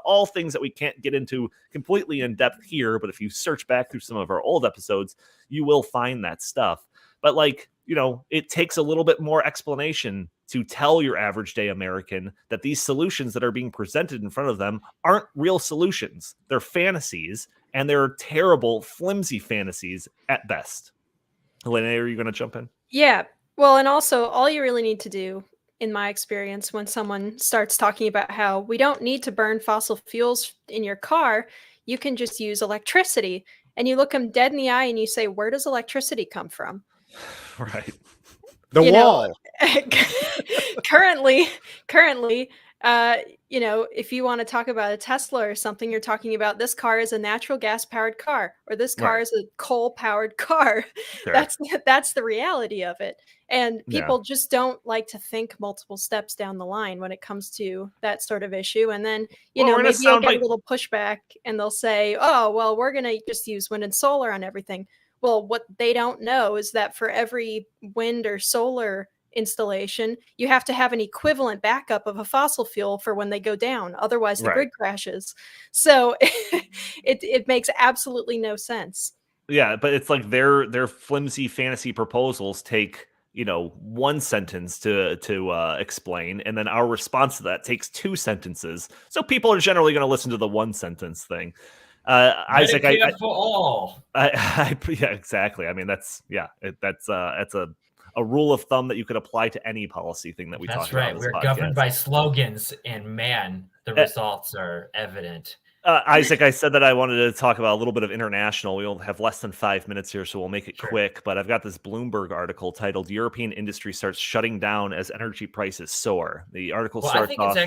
all things that we can't get into completely in depth here. But if you search back through some of our old episodes, you will find that stuff. But it takes a little bit more explanation to tell your average day American that these solutions that are being presented in front of them aren't real solutions. They're fantasies, and they're terrible, flimsy fantasies at best. Linnea, are you going to jump in? Yeah. Well, and also all you really need to do, in my experience, when someone starts talking about how we don't need to burn fossil fuels in your car, you can just use electricity. and you look them dead in the eye and you say, where does electricity come from? Right. The wall. Currently, if you want to talk about a Tesla or something, you're talking about this car is a natural gas powered car, or this car is a coal powered car. Sure. That's the reality of it. And people just don't like to think multiple steps down the line when it comes to that sort of issue. And then, maybe you'll get a little pushback and they'll say, oh, well, we're going to just use wind and solar on everything. Well, what they don't know is that for every wind or solar installation, you have to have an equivalent backup of a fossil fuel for when they go down. Otherwise, the grid crashes. So it makes absolutely no sense. Yeah, but it's like their flimsy fantasy proposals take one sentence to explain, and then our response to that takes 2 sentences. So people are generally going to listen to the 1 sentence thing. Isaac, yeah, exactly. I mean, that's a rule of thumb that you could apply to any policy thing that we talk about. That's right. We're governed by slogans, and man, the results are evident. Isaac, I said that I wanted to talk about a little bit of international. We only have less than 5 minutes here, so we'll make it quick. But I've got this Bloomberg article titled "European Industry Starts Shutting Down as Energy Prices Soar." The article starts off.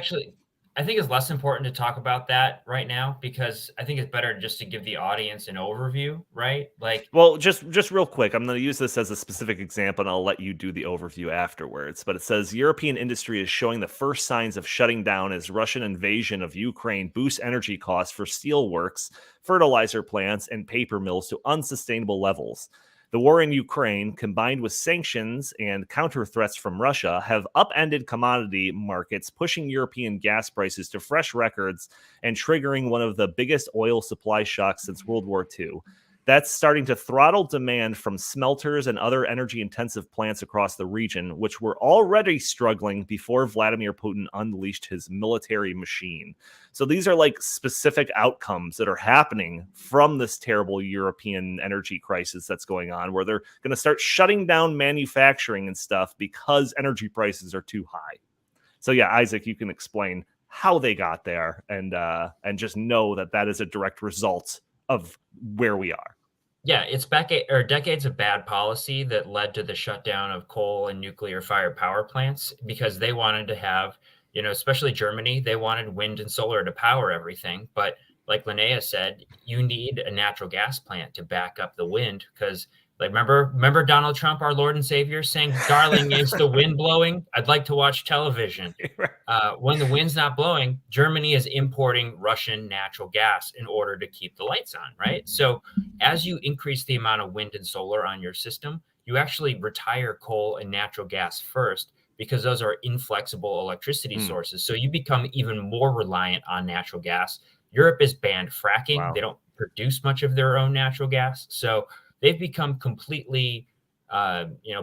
I think it's less important to talk about that right now, because I think it's better just to give the audience an overview, right? Well, just real quick, I'm going to use this as a specific example, and I'll let you do the overview afterwards. But it says European industry is showing the first signs of shutting down as Russian invasion of Ukraine boosts energy costs for steelworks, fertilizer plants, and paper mills to unsustainable levels. The war in Ukraine, combined with sanctions and counter threats from Russia, have upended commodity markets, pushing European gas prices to fresh records and triggering one of the biggest oil supply shocks since World War II. That's starting to throttle demand from smelters and other energy-intensive plants across the region, which were already struggling before Vladimir Putin unleashed his military machine. So these are specific outcomes that are happening from this terrible European energy crisis that's going on, where they're going to start shutting down manufacturing and stuff because energy prices are too high. So yeah, Isaac, you can explain how they got there, and just know that is a direct result of where we are. Yeah, it's decades of bad policy that led to the shutdown of coal and nuclear-fired power plants, because they wanted to have, especially Germany, they wanted wind and solar to power everything. But like Linnea said, you need a natural gas plant to back up the wind, because remember Donald Trump, our Lord and Savior, saying, "Darling, is the wind blowing? I'd like to watch television." When the wind's not blowing, Germany is importing Russian natural gas in order to keep the lights on, right? So as you increase the amount of wind and solar on your system, you actually retire coal and natural gas first, because those are inflexible electricity sources. So you become even more reliant on natural gas. Europe has banned fracking. Wow. They don't produce much of their own natural gas. So they've become completely,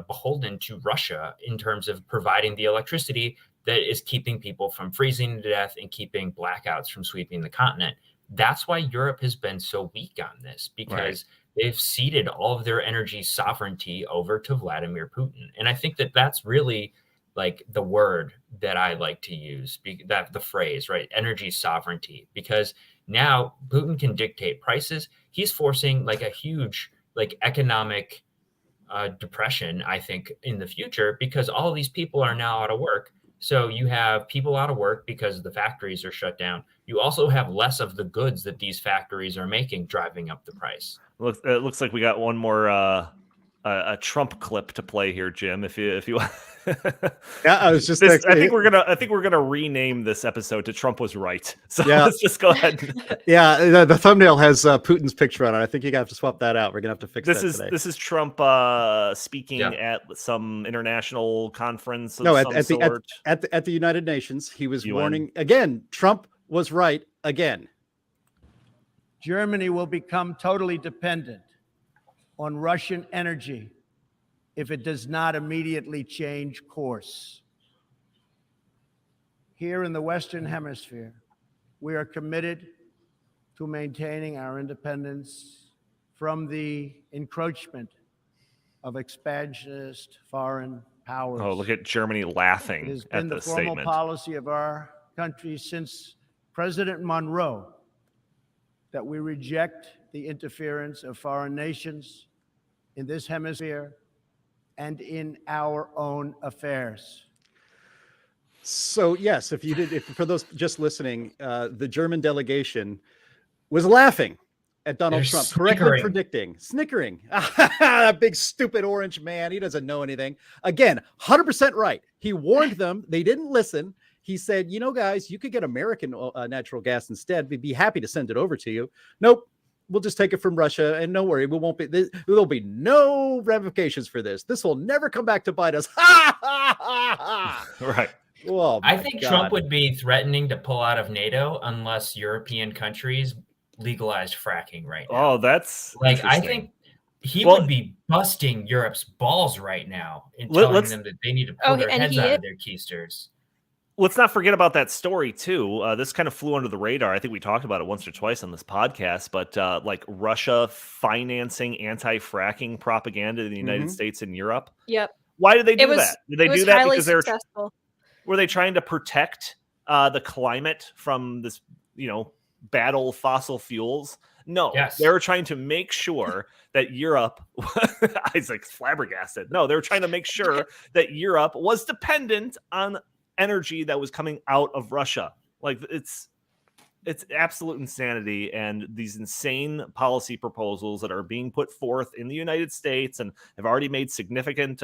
beholden to Russia in terms of providing the electricity that is keeping people from freezing to death and keeping blackouts from sweeping the continent. That's why Europe has been so weak on this, because they've ceded all of their energy sovereignty over to Vladimir Putin. And I think that that's really the word that I like to use, the phrase, right? Energy sovereignty, because now Putin can dictate prices. He's forcing a huge economic depression, I think, in the future, because all of these people are now out of work. So you have people out of work because the factories are shut down. You also have less of the goods that these factories are making, driving up the price. It looks like we got one more a Trump clip to play here, Jim. If you want. Yeah, I was just. I think we're gonna rename this episode to "Trump Was Right." So let's just go ahead. Yeah, the thumbnail has Putin's picture on it. I think you have to swap that out. We're gonna have to fix that today. This is Trump speaking at some international conference. No, at the United Nations, he was warning again. Trump was right again. Germany will become totally dependent on Russian energy if it does not immediately change course. Here in the Western Hemisphere, we are committed to maintaining our independence from the encroachment of expansionist foreign powers. Oh, look at Germany laughing it has at been this the formal statement. Policy of our country since President Monroe that we reject the interference of foreign nations in this hemisphere and in our own affairs. So yes, if for those just listening, the German delegation was laughing at Donald Trump, correctly predicting, snickering. That big stupid orange man, he doesn't know anything. Again, 100% right. He warned them. They didn't listen. He said, you know, guys, you could get American natural gas instead. We'd be happy to send it over to you. Nope. We'll just take it from Russia, and no worry, there'll be no ramifications for this. This will never come back to bite us. Right. Oh, I think Trump would be threatening to pull out of NATO unless European countries legalized fracking right now. Oh, that's like, I think he would be busting Europe's balls right now and telling them that they need to pull their heads out of their keisters. Let's not forget about that story too. This kind of flew under the radar. I think we talked about it once or twice on this podcast, but like Russia financing anti-fracking propaganda in the United States and Europe. Yep. Why did they do that? Did they do that because were they trying to protect the climate from this, battle of fossil fuels? No, they were trying to make sure that Europe, Isaac's flabbergasted. No, they were trying to make sure that Europe was dependent on energy that was coming out of Russia. Like it's absolute insanity, and these insane policy proposals that are being put forth in the United States and have already made significant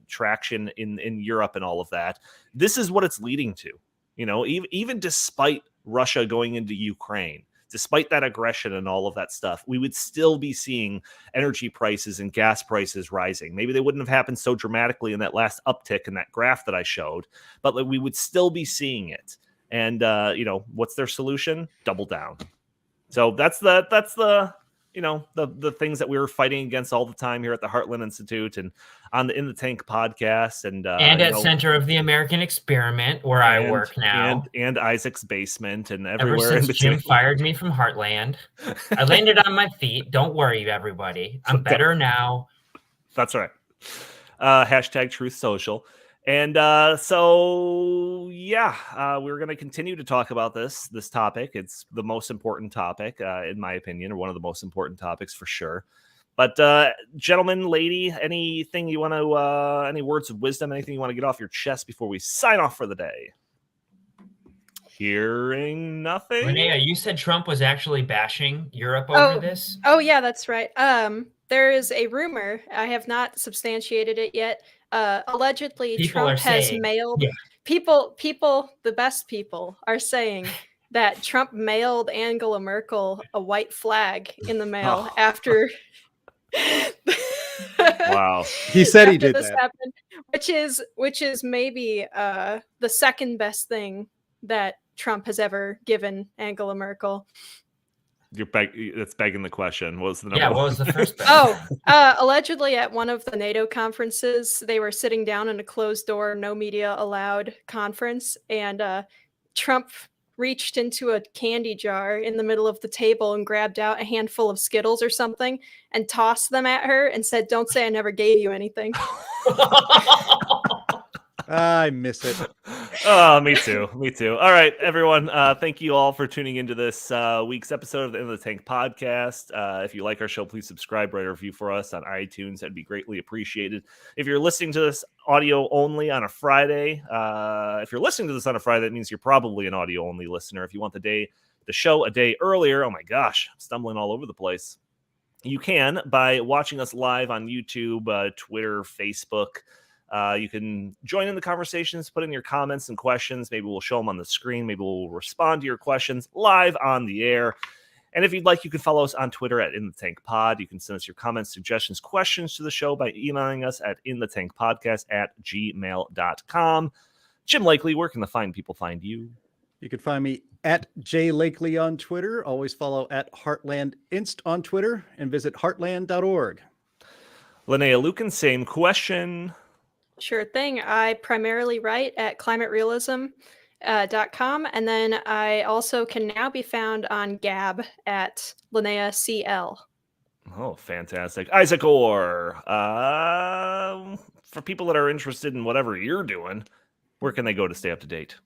traction in Europe and all of that. This is what it's leading to. Even despite Russia going into Ukraine, despite that aggression and all of that stuff, we would still be seeing energy prices and gas prices rising. Maybe they wouldn't have happened so dramatically in that last uptick in that graph that I showed, but like, we would still be seeing it. And, what's their solution? Double down. So that's the things that we were fighting against all the time here at the Heartland Institute and on the In the Tank podcast and at Center of the American Experiment, where I work now, and Isaac's basement and everywhere. Ever since Jim fired me from Heartland, I landed on my feet. Don't worry, everybody. I'm better now. That's right. Hashtag Truth Social. And we're going to continue to talk about this topic. It's the most important topic, in my opinion, or one of the most important topics for sure. But gentlemen, lady, anything you want to, any words of wisdom, anything you want to get off your chest before we sign off for the day? Hearing nothing. Linnea, you said Trump was actually bashing Europe over this? Oh, yeah, that's right. There is a rumor. I have not substantiated it yet. Allegedly, Trump has mailed people, the best people are saying that Trump mailed Angela Merkel a white flag in the mail after. Wow. He said he did that. Happened, which is maybe the second best thing that Trump has ever given Angela Merkel. That's begging the question. What was the number? Yeah, what was the first best? Allegedly at one of the NATO conferences, they were sitting down in a closed door, no media allowed conference, and Trump reached into a candy jar in the middle of the table and grabbed out a handful of Skittles or something and tossed them at her and said, "Don't say I never gave you anything." I miss it. Oh, me too. Me too. All right, everyone. Thank you all for tuning into this week's episode of the In the Tank podcast. If you like our show, please subscribe, write a review for us on iTunes. That'd be greatly appreciated. If you're listening to this audio only on a Friday, that means you're probably an audio only listener. If you want the show a day earlier, oh my gosh, I'm stumbling all over the place. You can by watching us live on YouTube, Twitter, Facebook. You can join in the conversations, put in your comments and questions. Maybe we'll show them on the screen. Maybe we'll respond to your questions live on the air. And if you'd like, you can follow us on Twitter at In the Tank Pod. You can send us your comments, suggestions, questions to the show by emailing us at inthetankpodcast@gmail.com. Jim Lakely, where can the fine people find you? You can find me at J Lakely on Twitter. Always follow at Heartland Inst on Twitter and visit heartland.org. Linnea Lueken, same question. Sure thing. I primarily write at climaterealism.com, and then I also can now be found on Gab at Linnea CL. Oh, fantastic. Isaac Orr, for people that are interested in whatever you're doing, where can they go to stay up to date?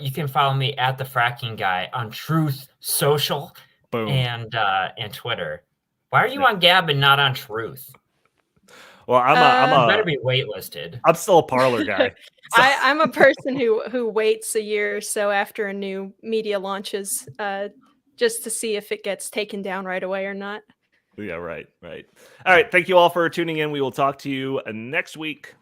You can follow me at the Fracking Guy on Truth Social and Twitter. Why are you on Gab and not on Truth? Well, You better be waitlisted. I'm still a Parler guy. So. I'm a person who waits a year or so after a new media launches, just to see if it gets taken down right away or not. Yeah, right. All right. Thank you all for tuning in. We will talk to you next week.